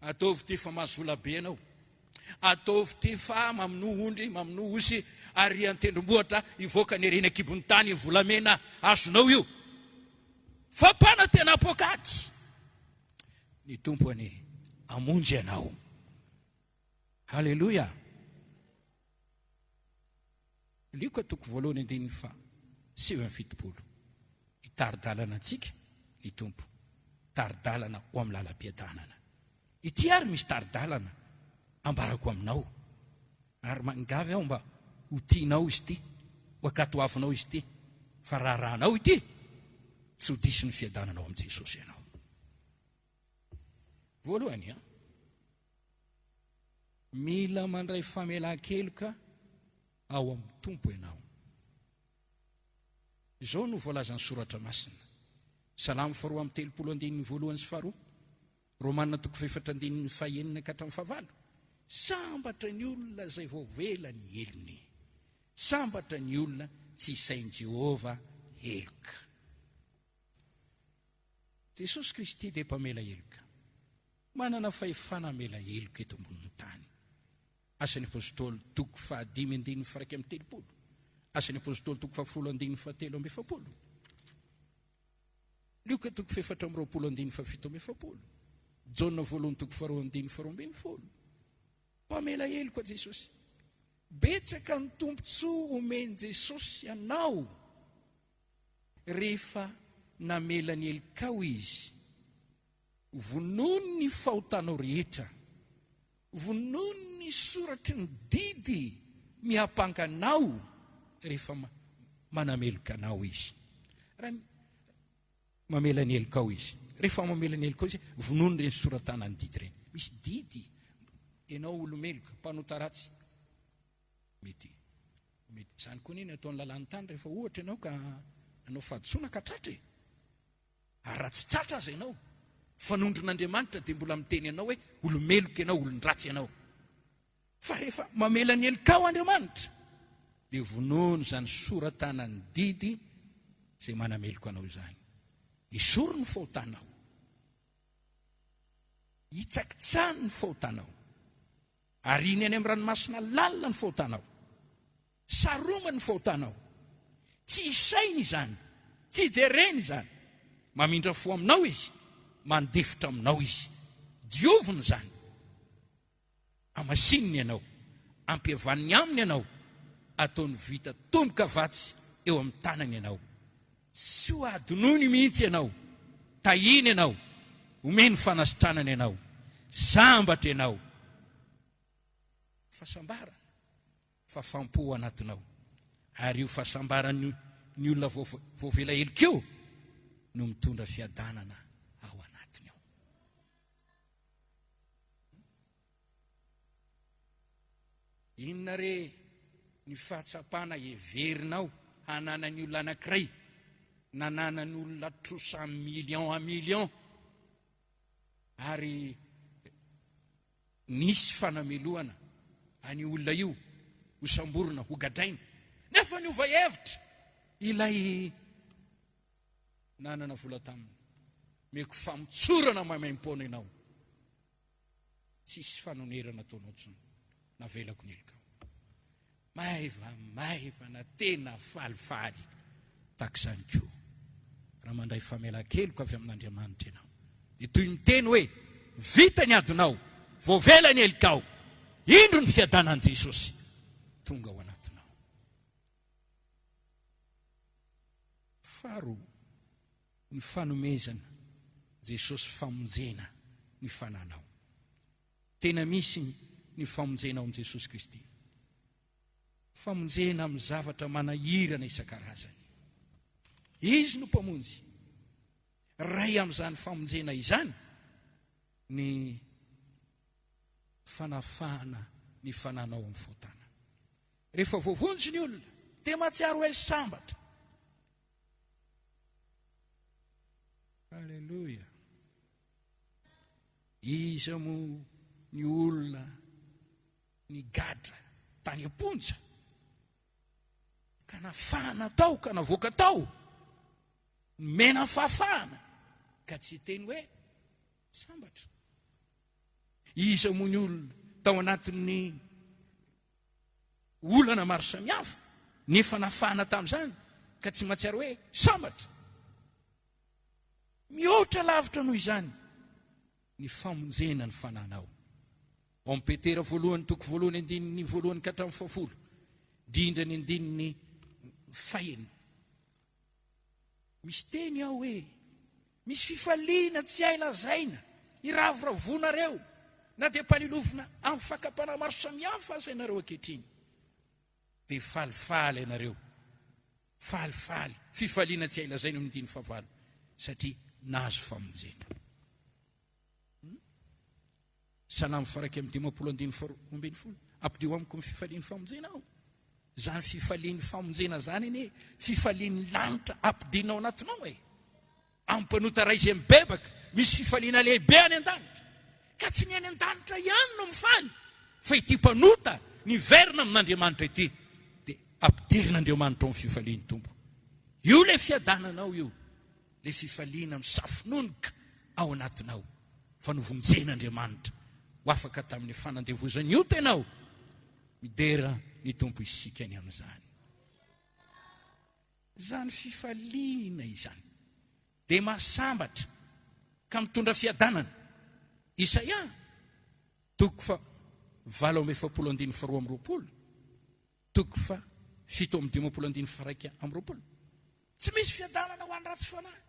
Ataovy ty fa mahazo vola be anao. Ataovy ty fa mamino ondry, mamino osy, ary antendrombohatra ivoaka ny ereny akibony tany, volamena azonao io. Fa mpanantena pokaty. Ny tompony amonjy anao. Haleluia. Lioko atoko voalohany andininy fa 7:70. Itaridalana antsika ny tompo. Taridalana ho amin'ny lalam-piadanana. Ity ary misy taridalana ambarako aminao. Ary mangavy aho mba ho tianao izy ity, ho akatoavinao izy ity. Fa rahanao ity, tsy ho diso ny fiadananao amin'i Jesosy ianao. Voalohany, mila mandray famelan-keloka ao amin'ny tompo ianao. Izao no voalazan'ny soratra masina. Salamo 4:30 Romanina 4:4 Sambatra ny olona izay voavela ny elony. Sambatra ny olona tsy isain'i Jehova heloka. Jesosy Kristy dia mpamela heloka. Manana fahefana mela heloka eto ambonin'ny tany. Asan'ny apôstôly 5:1-3. Asan'ny apôstôly 10:7-7. Luka 4:20-7. Jona 2:2-2. Mpamela heloka Jesosy. Betsaka ny tompontsoa omeny Jesosy ianao rehefa namela ny helikao izy. Vonono ny fahotanao rehetra. Vonono ny soratry ny didy mihampanganao rehefa manameloka anao izy. Mamela ny helikao izy. Rehefa mamela ny helikao izy, vonono ireny soratana ny didy ireny. Misy didy. Ianao olomeloka, mpanota ratsy. Mety. Izany koa niny ataon'ny lalàny tany rehefa ohatra ianao ka anao fahadisoana ka tratra e. Ary ratsy tratra aza ianao. Fanondron'Andriamanitra dia mbola miteny ianao hoe olomeloka ianao, olon-dratsy ianao. Fa rehefa mamela ny helikao Andriamanitra, dia vonono izany soratana ny didy izay manameloka anao izany. Isoro ny fahotanao. Hitsakitsany ny fahotanao. Ary iny any amin'ny ranomasina lalina ny fahotanao. Saroma ny fahotanao. Tsy isainy izany, tsy jereny izany. Mamindra fo aminao izy, mandefitra aminao izy. Diovina izany. Amasininy ianao, ampihavaniny aminy ianao. ataony vita tomboka vatsy eo amin'ny tanany ianao. Tsy ho adinony mihitsy ianao, tahiny ianao, omeny fanasitranana ianao, sambatra ianao. Fahasambarana, fafampo anatinao. Ary io fahasambarany ny olona voavela helikeo no mitondra fiadanana ao anatiny ao. Inona re ny fahatsapana heverinao hanana ny olona anankiray, nanana ny olona 300 millions million, ary nisy fanameloana any olona io ho samborona, ho gadraina, nefa ny ova hevitra ilay nanana vola taminy meko famotsorana mamaim-pona ianao. Tsisy fanonerana ataonao tsony, navelako ny elikao. Maivana tena falifaly takizany koa. Raha mandray famelan-keloka avy amin'Andriamanitra ianao, dia toy ny teny hoe vita ny adinao, voavela ny elikao, indro ny fiadanan'i Jesosy tonga ao anatinao. Faharoa, ny fanomezana Jesosy famonjena ny fananao. Tena misy ny famonjena ao amin'i Jesosy Kristy. Famonjena amin'ny zavatra manahirana isan-karazany. Izy no mpamonjy. Ray amin'izany famonjena izany ny fanafahana ny fananao amin'ny fotana. Rehefa voavonjy ny olona, dia mahatsiaro hoe sambatra. Halleluja. Iza mo ny olona ny gadra tany amponja, ka nafahana tao, ka navoaka tao, mena fahafahana, ka tsy teny hoe sambatra. Iza mo ny olona tao anatin'ny olana maro samihafa, nefa nafahana tamin'izany, ka tsy mahatsiaro hoe sambatra. Mihoatra lavitra noho izany ny famonjena ny fananao. Ao amin'ny Petera voalohany, toko voalohany andininy voalohany ka hatramin'ny fahafolo, indrindra ny andininy fahenina. Misy teny ao hoe misy fifaliana tsy hay lazaina, iravoravonareo, na dia mpalilovina amin'ny fakapana maro samihafa aza ianareo ankehitriny. Dia falifaly ianareo, falifaly, fifaliana tsy hay lazaina amin'ny andininy fahavalo, satria nazo famonjena. Salamo faraky amin'ny 5:12, ampidio amiko ny fifalian'ny famonjena ao. Zany fifalian'ny famonjena zany ine, fifalian'ny lanitra ampidinao anatinao e. Ampanota ray izay mibebaka, misy fifaliana lehibe any an-danitra, ka tsy ny any an-danitra ihany no mifaly, fa ity mpanota ny verina amin'Andriamanitra ity, dia ampidirin'Andriamanitra ao amin'ny fifalian'ny tompo. Io le fiadananao io, le fifaliana misafinonika ao anatinao, fa novonjen'Andriamanitra ho afaka tamin'ny fanandevozany io tenao, midera ny tompo isika ny amin'izany. Zany fifaliana izany dia mahasambatra ka mitondra fiadanana. Isaia 7:12, 7:12. Tsy misy fiadanana ho an'ny ratsy fanahy,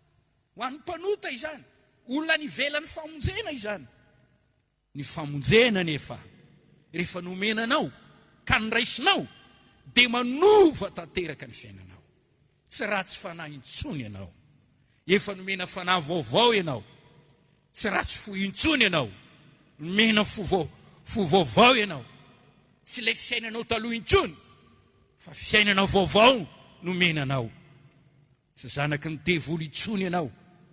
ho an'ny mpanota izany, olona ny velan'ny famonjena izany. Ny famonjena nefa, rehefa nomenanao ka nyraisinao, dia manova tanteraka ny fiainanao. Tsy ratsy fanahy intsony ianao, efa nomena fanahy vaovao ianao. Tsy ratsy fo intsony ianao, nomena fo vaovao ianao. Tsy ilay fiainanao taloha intsony, fa fiainanao vaovao nomenanao. Tsy zanaky ny devoly intsony ianao,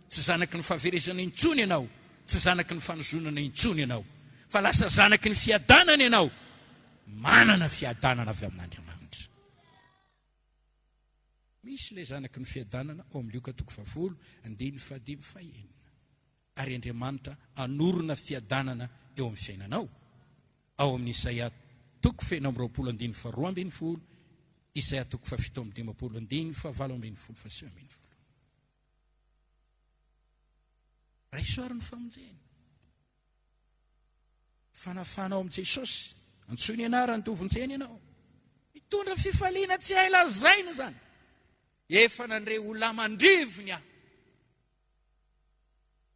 tsy zanaky ny fahaverezana intsony ianao, tsy zanaky ny fanozonana intsony ianao, fa lasa zanaky ny fiadanana ianao, manana fiadanana avy amin'Andriamanitra. Misy le zanaky ny fiadanana ao amin'ny Luka 10:15. Ary Andriamanitra anorona fiadanana eo amin'ny fiainanao. Ao amin'ny Isaia 20:22, Isaia 7:17. Raisoaryn'ny famonjena. Fanafanao amin'i Jesosy, antsoiny ianarany tovonjena ianao. mitondra fifaliana tsy hay lazaina zany. Efa nandre olona mandrivony aho.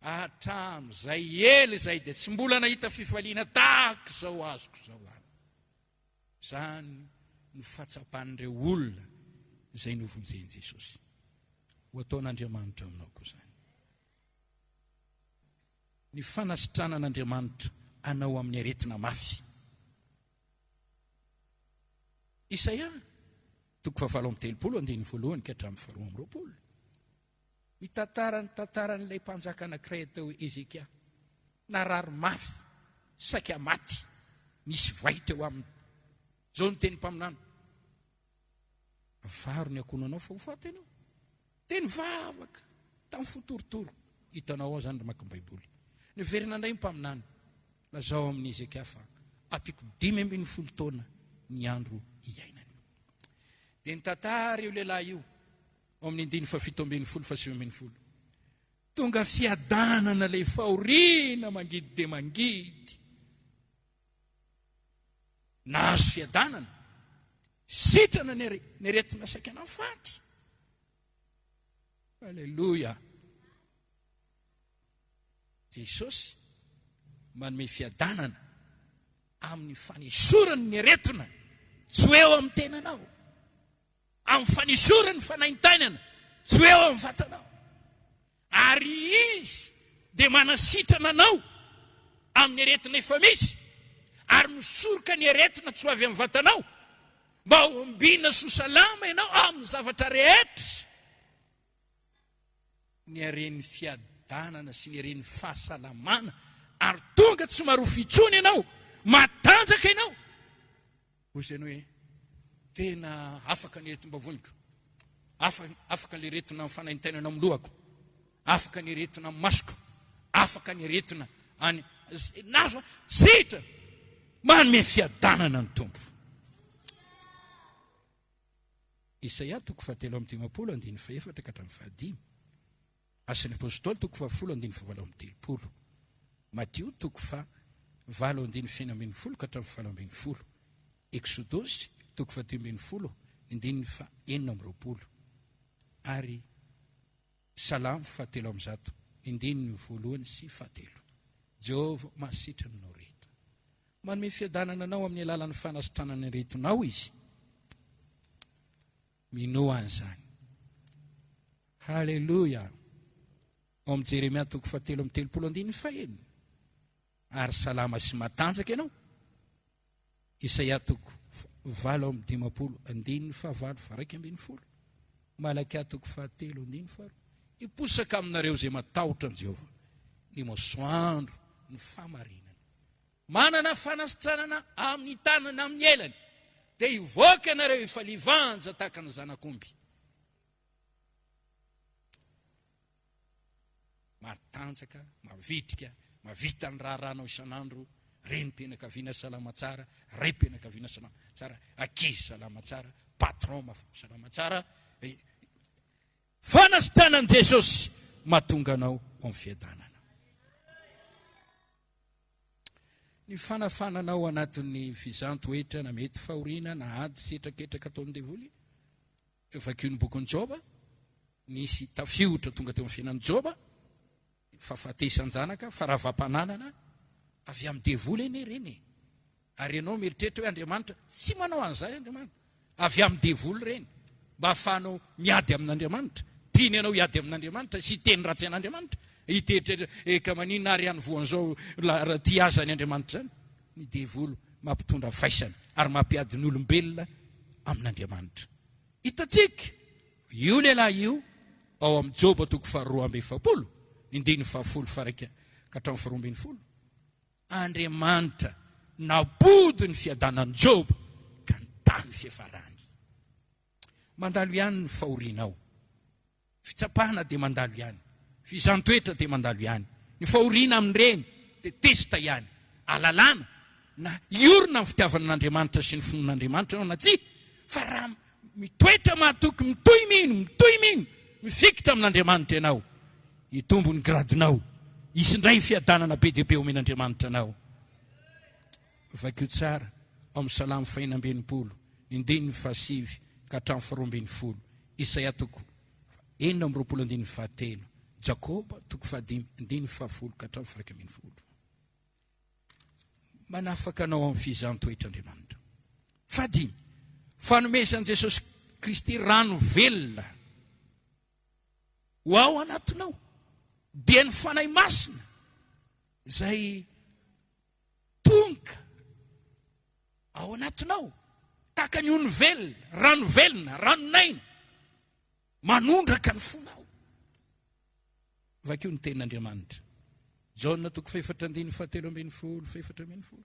Hatram'izay ely zay dia tsy mbola nahita fifaliana tahaka izao azoko izao any. Zany no fatsapan'ireo olona izay novonjeny Jesosy. Ho ataon'Andriamanitra aminao koa zany. Ny fanasitranan'Andriamanitra anao amin'ny aretina mafy. Isaia 7:30 ka hatramin'ny 2:20. Mitantaran'ilay mpanjaka anankiray tao Ezekia. Narary mafy, saika maty, nisy vaitra eo aminy. Zao ny teny mpaminana. Varo ny akonanao fa ho faty ianao. Teny vavaka, tamin'ny fotorotoro. Hitanao ao zany maka Baiboly. Ny verina indray mpaminana. Lazao amin'ny Ezekia fa apiko 15 taona ny andro iainany. Dia nitantara io lehilahy io amin'ny 17:20. Tonga fiadanana ilay fahoriana mangidy dia mangidy. Nahazo fiadanana. Sitrana ny aretina saika nafaty. Halleluja. Jesosy manome fiadanana amin'ny fanesorany ny aretina, tsy eo amin'ny tenanao. Amin'ny fanesorany fanaintainana, tsy eo amin'ny vatanao. Ary izy dia manasitrana anao amin'ny aretina efa misy, ary misoroka ny aretina tsy ho avy amin'ny vatanao, mba ho ombina sosalama ianao amin'ny zavatra rehetra. Ny areny fiadanana sy ny areny fahasalamana, ary tonga tsy marofo itsony ianao, matanjaka ianao. Hoy ianao hoe tena afaka ny aretim-bavoniko, afaka ny aretina amin'ny fanaintainana amin'ny lohako, afaka ny aretina amin'ny masoko, afaka ny aretina nazo sitra. Manome fiadanana ny tompo. Isaia 7:4 ka hatramin'ny 5. Asan'ny apôstôly 2:10. Matio 5:9 ka hatramin'ny 7:20. Exodosy 13:20. Ary Salamo 7:1. Jehovah mahasitrana anao rehetra. Manome fiadanana anao amin'ny alalan'ny fanasitranana aretinao izy. Minoa an'izany. Halleluja. Ao amin'ny Jeremia 7:30. Ary salama sy matanjaka ianao. Isaia 7:50. Malakia 7:2. Iposaka aminareo izay matahotra an Jehovah, ny masoandro, ny famarinana. Manana fanasitranana amin'ny tanana amin'ny elany, dia hivoaka ianareo ifalivanja tahaka ny zanak'omby. Matanjaka, mavitrika, mavita ny raharanao isan'andro, renim-pianakaviana salama tsara, ray-pianakaviana salama tsara, ankizy salama tsara, patron salama tsara. Fanasitranan'i Jesosy mahatonga anao amin'ny fiadanana. Ny fanafananao anatin'ny fizantoetra na mety fahoriana na ady setraketraka atao amin'ny devoly. Vakio ny bokin'i Joba, nisy tafiotra tonga teo amin'ny fiainan'i Joba, fahafatesan-janaka, faravampananana, avy amin'ny devoly eny reny. Ary ianao mieritreritra hoe Andriamanitra tsy manao an'izay Andriamanitra. Avy amin'ny devoly reny, mba ahafahanao miady amin'Andriamanitra. Tiany ianao hiady amin'Andriamanitra, sy teny ratsy an'Andriamanitra. Hitetreritra ka manina ary any voan'izao ty azany Andriamanitra zany. Ny devoly mampitondra faisana ary mampiady ny olombelona amin'Andriamanitra. Hitantsika io lehilahy io ao amin'ny Joba 2:20. 9:10 ka hatramin'ny 2:20. Andriamanitra napody ny fiadanan'i Joba ka nitany fiafarany. Mandalo ihany ny fahorianao. Fitsapahana dia mandalo ihany. Fizantoetra dia mandalo ihany. Ny fahoriana amin'ireny dia testa ihany. Alalana na iorina amin'ny fitiavana an'Andriamanitra sy ny fonon'Andriamanitra na tsy. Fa raha mitoetra mahatoky mitohy mino, mifikitra amin'Andriamanitra ianao, hitombo ny gradinao, isindray fiadanana be dia be omen'Andriamanitra anao. Vakio tsara ao amin'ny Salamo 5:90. indiny fasivy ka hatramin'ny faharoambin'ny folo. Isaia toko 4:27. Jakoba toko 5:fahafolo ka hatramin'ny faraikambin'ny folo. Manafaka anao amin'ny fizahn-toetr'Andriamanitra. 5. Fanomezan Jesosy Kristy rano velona ho ao anatinao dia ny fanahy masina izay tonga ao anatinao tahaka ny ono velona, rano velona, ranonaina manondraka ny fonao. Vakio ny tenin'Andriamanitra. Jaona toko 4:17.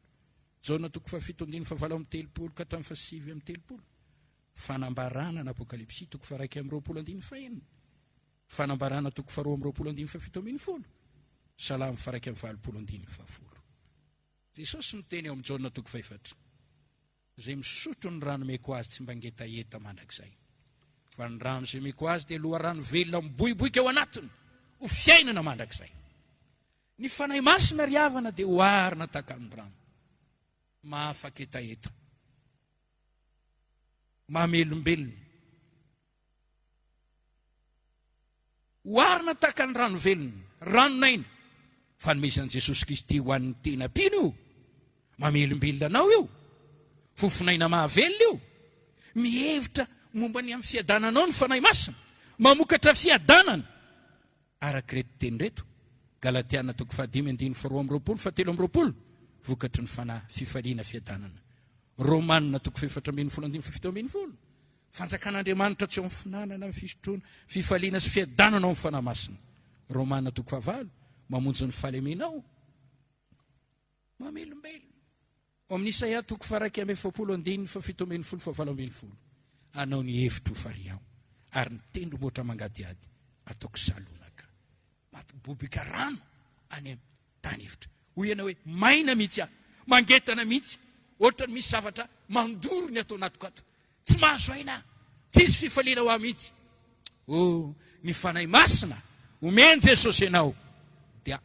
Jaona toko 7:7 ka hatramin'ny 7:30. Fanambarana n'Apokalipsy toko 2:20. Fanambarana toko 2:20. Salamo 2:20. Jesosy miteny ao amin'ny Jaona toko 4. Zay misotro ny rano meko azy tsy mba ngetaeta mandrakizay. Fa ny rano zay meko azy dia loha rano velona miboiboika ao anatiny ho fiainana mandrakizay. Ny fanahy masina ry havana dia hoarina tahaka ny rano. Mahafaka etaeta. Mahamelombelona. Hoarina tahaka ny rano velona, ranonaina. Fanomezan Jesosy Kristy ho an'ny tena pino io. Mahamelombelona anao io. Fofinaina mahavelona io. Mihevitra momba ny amin'ny fiadananao ny fanahy masina. Mamokatra fiadanana. Araka-reto teny reto. Galatiana toko 5:20. Vokatry ny fifaliana fiadanana. Romanina toko 4:17. Fanjakan'Andriamanitra tsy ao amin'ny finanana, amin'ny fisotroana, fifaliana sy fiadanana ao amin'ny fanahy masina. Romanina toko 9. Mamonjy ny fahalemenao. Mamelombelona. Ao amin'ny Isaia toko 1:7. Anao ny hevitro fariao. Ary ny tendro moatra mangadiady. Ataoko salonaka. Matobobika rano any amin'ny tany hevitra. Hoy ianao hoe maina mihitsy aho. Mangetana mihitsy. Ohatra ny misy zavatra mandoro ny atao anatiko ato. Tsy mahazo aina. Tsisy fifaliana ho ahy mihitsy. Ny fanahy masina omeny Jesosy ianao dia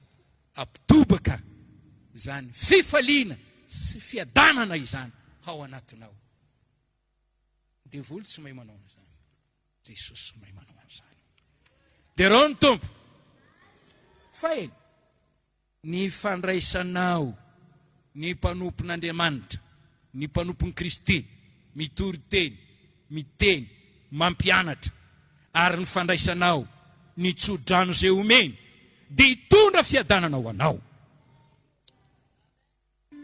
ampitobaka izany fifaliana sy fiadanana izany ao anatinao. Devoly tsy mahay manao an'izany. Jesosy mahay manao an'izany. Dia rao ny tompo. Fahainy. Ny fandraisanao, ny mpanompon'Andriamanitra, ny mpanompon'i Kristy, mitory teny, miteny, mampianatra, ary ny fandraisanao, ny tsodrano izay omeny, dia hitondra fiadanana ho anao.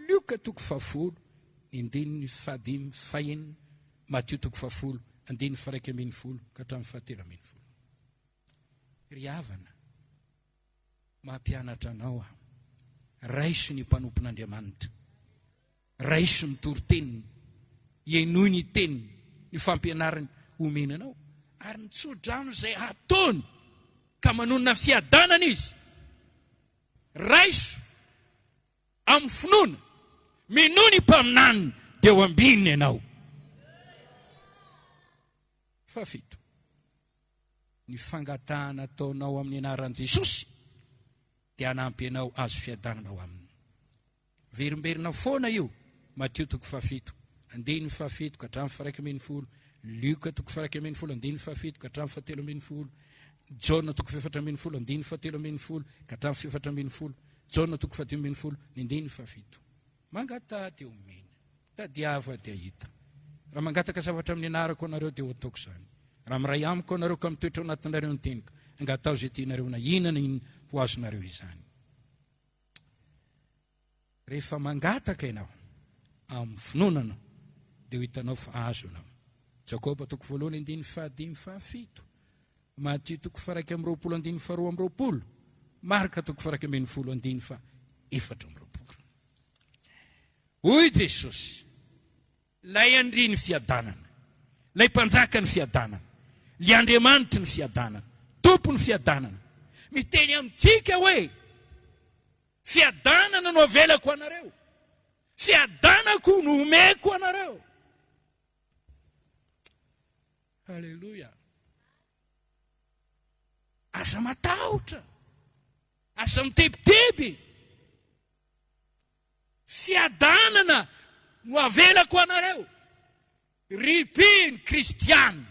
Luka toko 10, indininy 5, Matio toko 10, andininy 1:10 ka hatramin'ny 7:10. Ry havana, mampianatra anao aho. Raiso ny mpanompon'Andriamanitra. Raiso ny tory-teniny. Ienoy ny teniny, ny fampianarany omenanao. Ary ny tsodrano izay ataony ka manonona fiadanana izy. Raiso amin'ny finoana. Minoa ny mpaminaniny dia ho ambininy ianao. 7. Ny fangatahana ataonao amin'ny anaran'i Jesosy dia hanampy ianao azo fiadanana ao aminy. Verimberina foana io. Matio toko 7, andininy 7 ka hatramin'ny 1:10. Luka toko 1:10, andininy 7 ka hatramin'ny 7:10. Jaona toko 4:10, andininy 7:10 ka hatramin'ny 7:10. Jaona toko 5:10, andininy 7. Mangatahady eo omena. Tadiava dia hita. Raha mangataka zavatra amin'ny anarako anareo dia ho ataoko izany. Raha miray amiko anareo ka mitoetra ao anatinareo ny teniko, angatao izay tianareo na inona ny ho azonareo izany. Rehefa mangataka ianao amin'ny finoanana dia ho hitanao fa azo ianao. Jakoba toko 1, andininy 5:7. Matio toko 1:20, andininy 2:20. Marka toko 1:20, andininy 4:20. Hoy Jesosy, lay andry ny fiadanana, lay mpanjaka ny fiadanana, lay Andriamanitra ny fiadanana, tompo ny fiadanana. Miteny amintsika hoe, fiadanana no avelako anareo, fiadanako no omeko anareo. Halleluja. Asa matahotra, asa mitebiteby. Fiadanana no avelako anareo. ripiny kristiana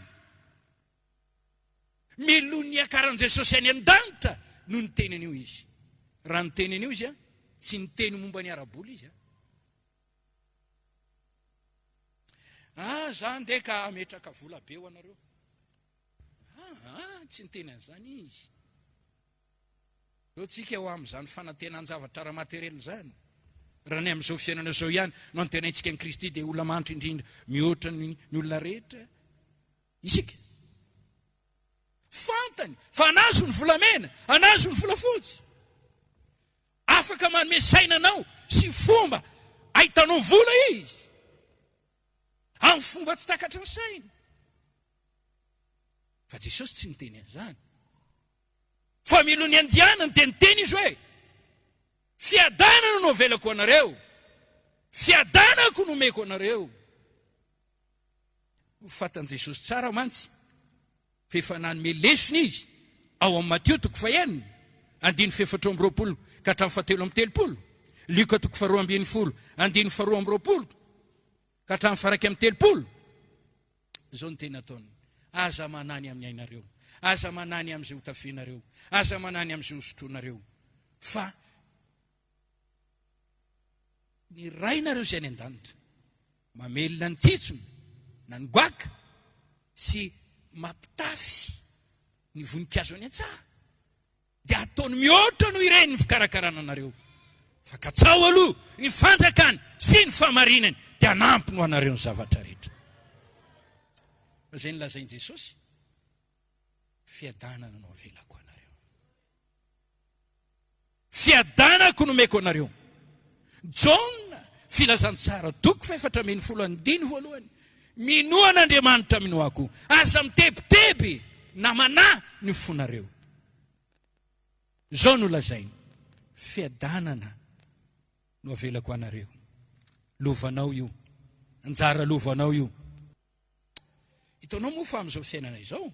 melony akaran'i Jesosy any an-danitra no ny tenan'io izy. Raha ny tenan'io izy tsy ny teny momba ny araboly izy zany de ka ametraka vola be ho anareo. Tsy ny teny an'izany izy. Reo tsika ho amin'izany fanantenany zavatra ara-materiel zany. Raha ny amin'izao fiainana zao ihany no antenaintsika ny Kristy dia olona manitra indrindra mihoatra ny olona rehetra isika. Fantany fa anazo ny volamena, anazo ny volafotsy. Afaka manome saina anao sy fomba ahitanao vola izy. Amin'ny fomba tsy takatra ny saina. Fa Jesosy tsy niteny an'izany. Fa milony andianany dia niteny izy hoe fiadanana no avelako anareo, fiadanako no omeko anareo. Ho fatan Jesosy tsara mantsy fa efa nanome lesony izy ao amin'ny Mateo 4:1-4 ka hatramin'ny 7:30, Luka 2:2-2:20 ka hatramin'ny 1:30. Izao no tena ataony. Aza manany amin'ny ainareo, aza manany amin'izay ho tafianareo, aza manany amin'izay ho sotroanareo. Fa ny rainareo izay any an-danitra mamelona ny tsitsony na ny goaka sy mampitafy ny voninkazo any an-tsaha dia ataony mihoatra no ireny ny fikarakarana anareo. Fa katsao aloha ny fantrakany sy ny famarinany dia nampy no anareo ny zavatra rehetra. Izay nilazainy Jesosy, fiadanana no avelako anareo, fiadanako no omeko anareo. John filazany tsara 4:4 minoan'Andriamanitra minoako, aza mitebiteby na mana ny fonareo. Zao no lazainy, fiadanana no avelako anareo. Lovanao io, anjara lovanao io. Hitanao moa fa amin'izao fiainana izao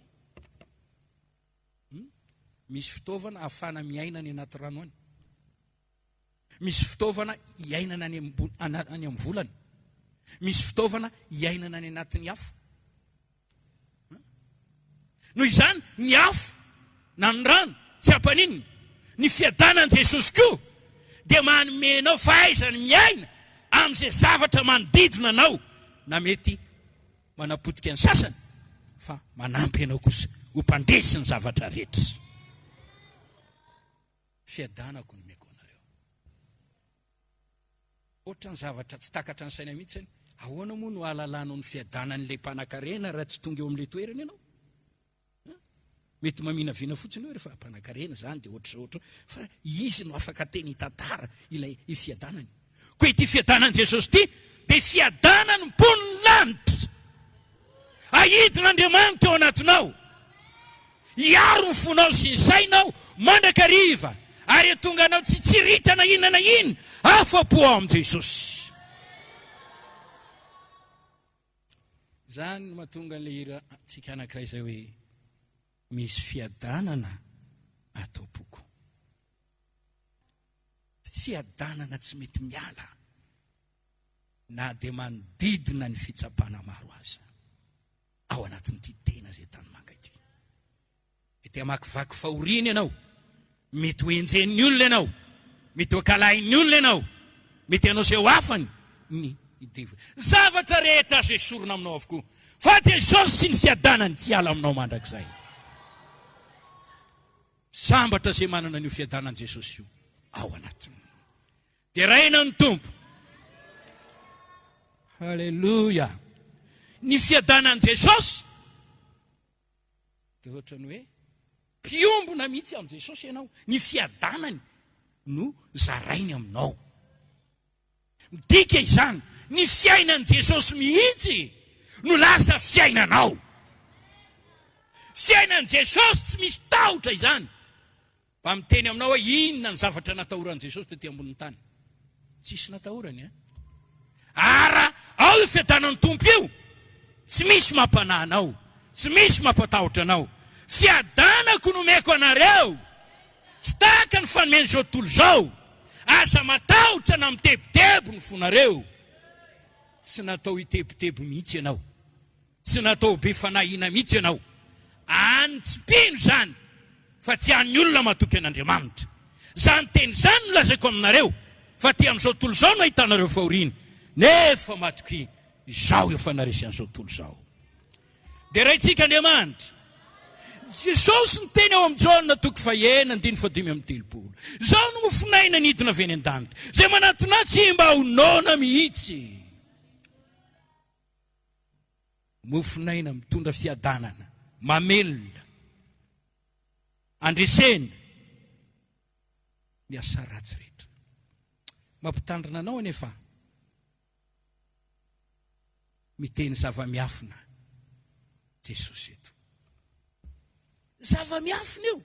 misy fitaovana ahafahana miaina any anaty rano any. Misy fitaovana iainana any amin'ny volana. Misy fitaovana iainana any anatin'ny afo. Noho izany ny afo na ny rano tsy hampaninona. Ny fiadanan'i Jesosy koa dia manomenao fahaizany miaina amin'izay zavatra manodidina anao, na mety manapotika ny sasany fa manampy anao kosa ho mpandresy ny zavatra rehetra. Fiadanako no omeko anareo. Ohatra ny zavatra tsy takatra ny saina mihitsy, ahoana moa no ahalalanao ny fiadanan'ilay mpanan-karena raha tsy tonga eo amin'ilay toerana ianao? Mety maminavina fotsiny hoe rehefa mpanan-karena zany dia ohatr'izao ohatro, fa izy no afaka teny hitantara ilay fiadanany. Koa ity fiadanan'i Jesosy ity dia fiadanany mpon'ny lanitra. Ahidin'Andriamanitra ao anatinao, hiaro ny fonao sy ny sainao mandrakariva, ary tonga anao tsy tsiritana inona na inona, afa-po ao amin'i Jesosy. Zany no mahatonga an'ilay hira tsika anankiray izay hoe misy fiadanana atao-poko. Fiadanana tsy mety miala na dia manodidina ny fitsapana maro aza ao anatin'ity tena izay tanymanga ity. Mety hamakivaky fahoriana ianao, mety ho enjen'ny olona ianao, mety ho kalahin'ny olona ianao, mety ianao izay ho afany ny idevy. Zavatra rehetra azo esorina aminao avokoa, fa Jesosy sy ny fiadanany tsy ala aminao mandrakizay. Sambatra izay manana an'io fiadanan'i Jesosy io ao anatiny. Dia raina ny tompo. Halleluja. Ny fiadanan'i Jesosy dia ohatrany hoe mpiombona mihitsy amin'i Jesosy ianao. Ny fiadanany no zarainy aminao. Midika izany, ny fiainan'i Jesosy mihitsy no lasa fiainanao. Fiainan'i Jesosy tsy misy tahotra izany. Mba miteny aminao hoe inona ny zavatra natahoran'i Jesosy tetỳ ambonin'ny tany. Tsisy natahorany. Ara ao io fiadanan'ny tompo io, tsy misy mampanahy anao, tsy misy mampatahotra anao. Fiadanako no omeko anareo, tsy tahaka ny fanomeny zao tontolo zao. Aza matahotra na mitebitebo ny fonareo. Tsy natao hitebitebo mihitsy ianao tsy natao be fanahina mihitsy ianao. Any tsy pino zany, fa tsy an'ny olona matoky an'Andriamanitra. Zany teny zany nolazaiko aminareo, fa ty amin'izao tontolo izao no ahitanareo fahoriana. Nefa matoky izao efa naresy an'izao tontolo izao. Dia raintsika Andriamanitra, Jesosy ny teny ao amin'ny Jaona 1:5-7. Zao no mofinaina nidina avy any an-danitra, zay manatona tsy mba honona mihitsy. Mofinaina mitondra fiadanana, mamelona, andresena ny asa ratsy rehetra. Mampitandrina anao anefa miteny zava-miafina Jesosy eto. Zava-miafina io.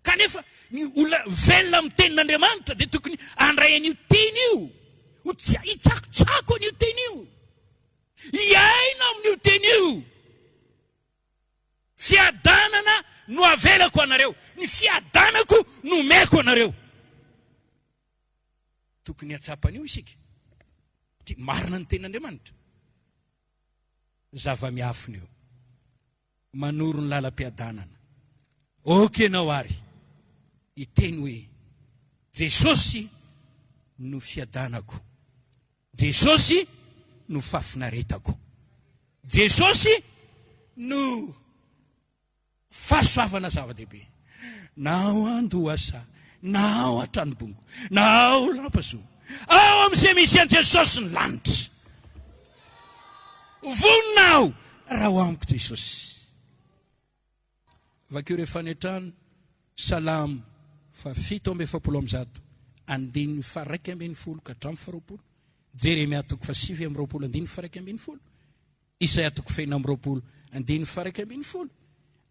Kanefa ny olona velona amin'ny tenin'Andriamanitra dia tokony handray an'io teny io, hitsakotsako an'io teny io, iaina amin'io teny io. Fiadanana no avelako anareo, ny fiadanako no meko anareo. Tokony hatsapan'io isika. Marina ny tenin'Andriamanitra. Zava-miafina io, manoro ny lalam-piadanana. Okenao ary iteny hoe Jesosy no fiadanako, Jesosy no fafinaretako, Jesosy no fahasoavana zava-dehibe. Na ao andohasa, na ao an-tranobongo, na ao lampas-o, ao amin'izay misy an Jesosy ny lanitra. Voninao raha ho amiko Jesosy. Vakeo rehefa fanetrano Salamo 7:7, 1:20 Jeremia 7:20, Isaia 9:1-20,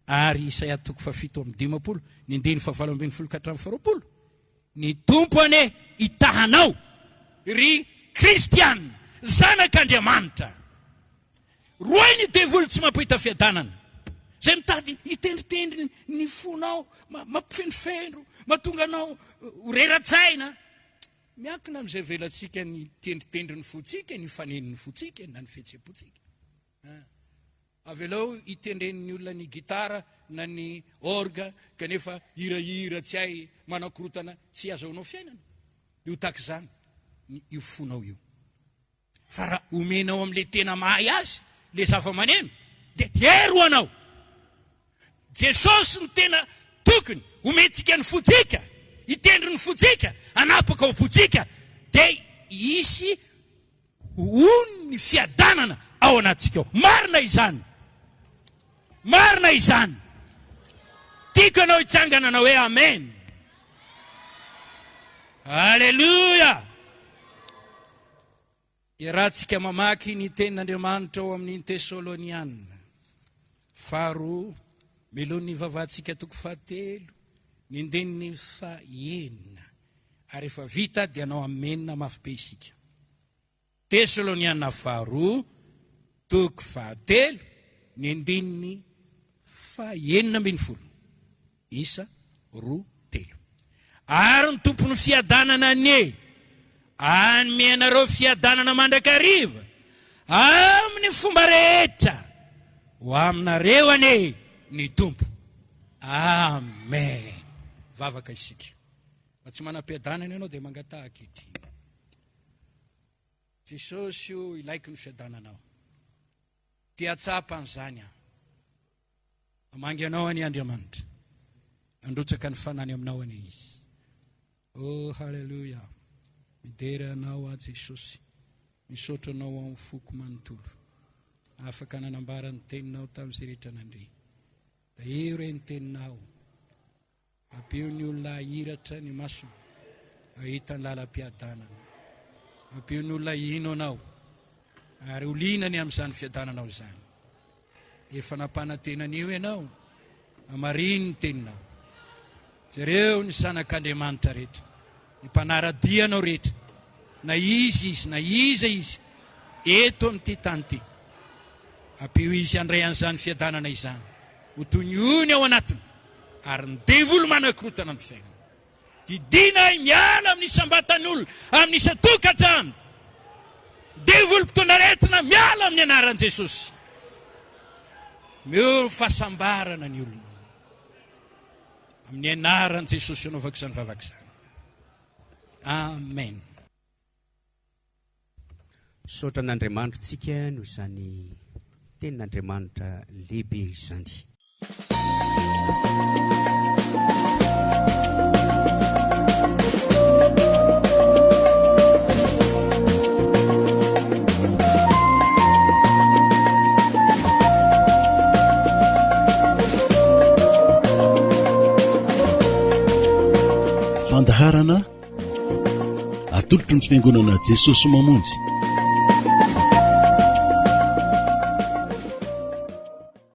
ary Isaia 7:17, 7:20-20. Ny tompo ane itahanao ry kristianina, zanak'Andriamanitra. Roy ny devolo tsy mampahita fiadanana, zay mitady hitendritendry ny fonao, mampifendrofendro, mahatonga anao rera-tsaina. Miankina amin'izay velantsika ny tendritendry ny fotsika, ny faneniny fotsika, na ny fihetsem-potsika. Avelao hitendren'ny olona ny gitara na ny orga, kanefa hirahira tsy hay manakorotana, tsy azaonao fiainana. Io tahaka zany io fonao io. Fa raha omenao amin'le tena mahay azy, le zava-maneno, dia hero anao. Jesosy ny tena tokony omentsika ny fotsika, hitendry ny fotsika, anapaka ao fotsika, dia isy ny fiadanana ao anatsika ao. Marina izany. Marina izany. Tiako anao hitsangana anao hoe amen. Alleluia. Irahantsika mamaky ny tenin'Andriamanitra ao amin'ny Tesalonianina 2, meloan'ny vavahantsika 7, ny andinin'ny 9, ary efa vita dia anao amenina mafy be isika. Tesalonianina 2, 7, ny andinin'ny 9, Isa 2, 3. Ary ny tompony fiadanana ane, anome anareo fiadanana mandrakariva amin'ny fomba rehetra ho aminareo ane ny tompo. Amen. Vavaka isika. Fa tsy manam-piadanana ianao dia mangatahaka ity. Jesosy io ilaiko ny fiadananao. Tia tsapany zany aho. Amangy anao any Andriamanitra. Androtsaka ny fanany aminao any izy. Oh, halleluja. Midery anao a Jesosy. Misaotra anao amin'ny foko manontolo. Afaka nanambara ny teninao tamin'izay rehetra nandre. Da io re ny teninao. Ampio ny olona ahiratra ny masony, ahita ny lalam-piadanana. Ampio ny olona ino anao, ary olinany amin'izany fiadananao izany. Efa nampanantenan'io ianao, amariny ny teninao. Jereo ny zanak'Andriamanitra rehetra, ny mpanaradianao rehetra, na izy, na iza izy, eto amin'ity tany ty. Ampio izy andray an'izany fiadanana izany. Ho tonyony ao anatiny, ary ny devolo manakorotana ny fiainana. Didina miala amin'ny sambatan'olona, amin'ny isa-tokantrano. Devolo mpitondra aretina miala amin'ny anaran'i Jesosy. meo fahasambarana ny olona amin'ny anaran' Jesosy anaovako izany vavaka izany. Amen. Saotra an'Andriamanitra tsika no izany tenin'Andriamanitra lehibe izany. Fandaharana atolotry ny fiangonana Jesosy mamonjy.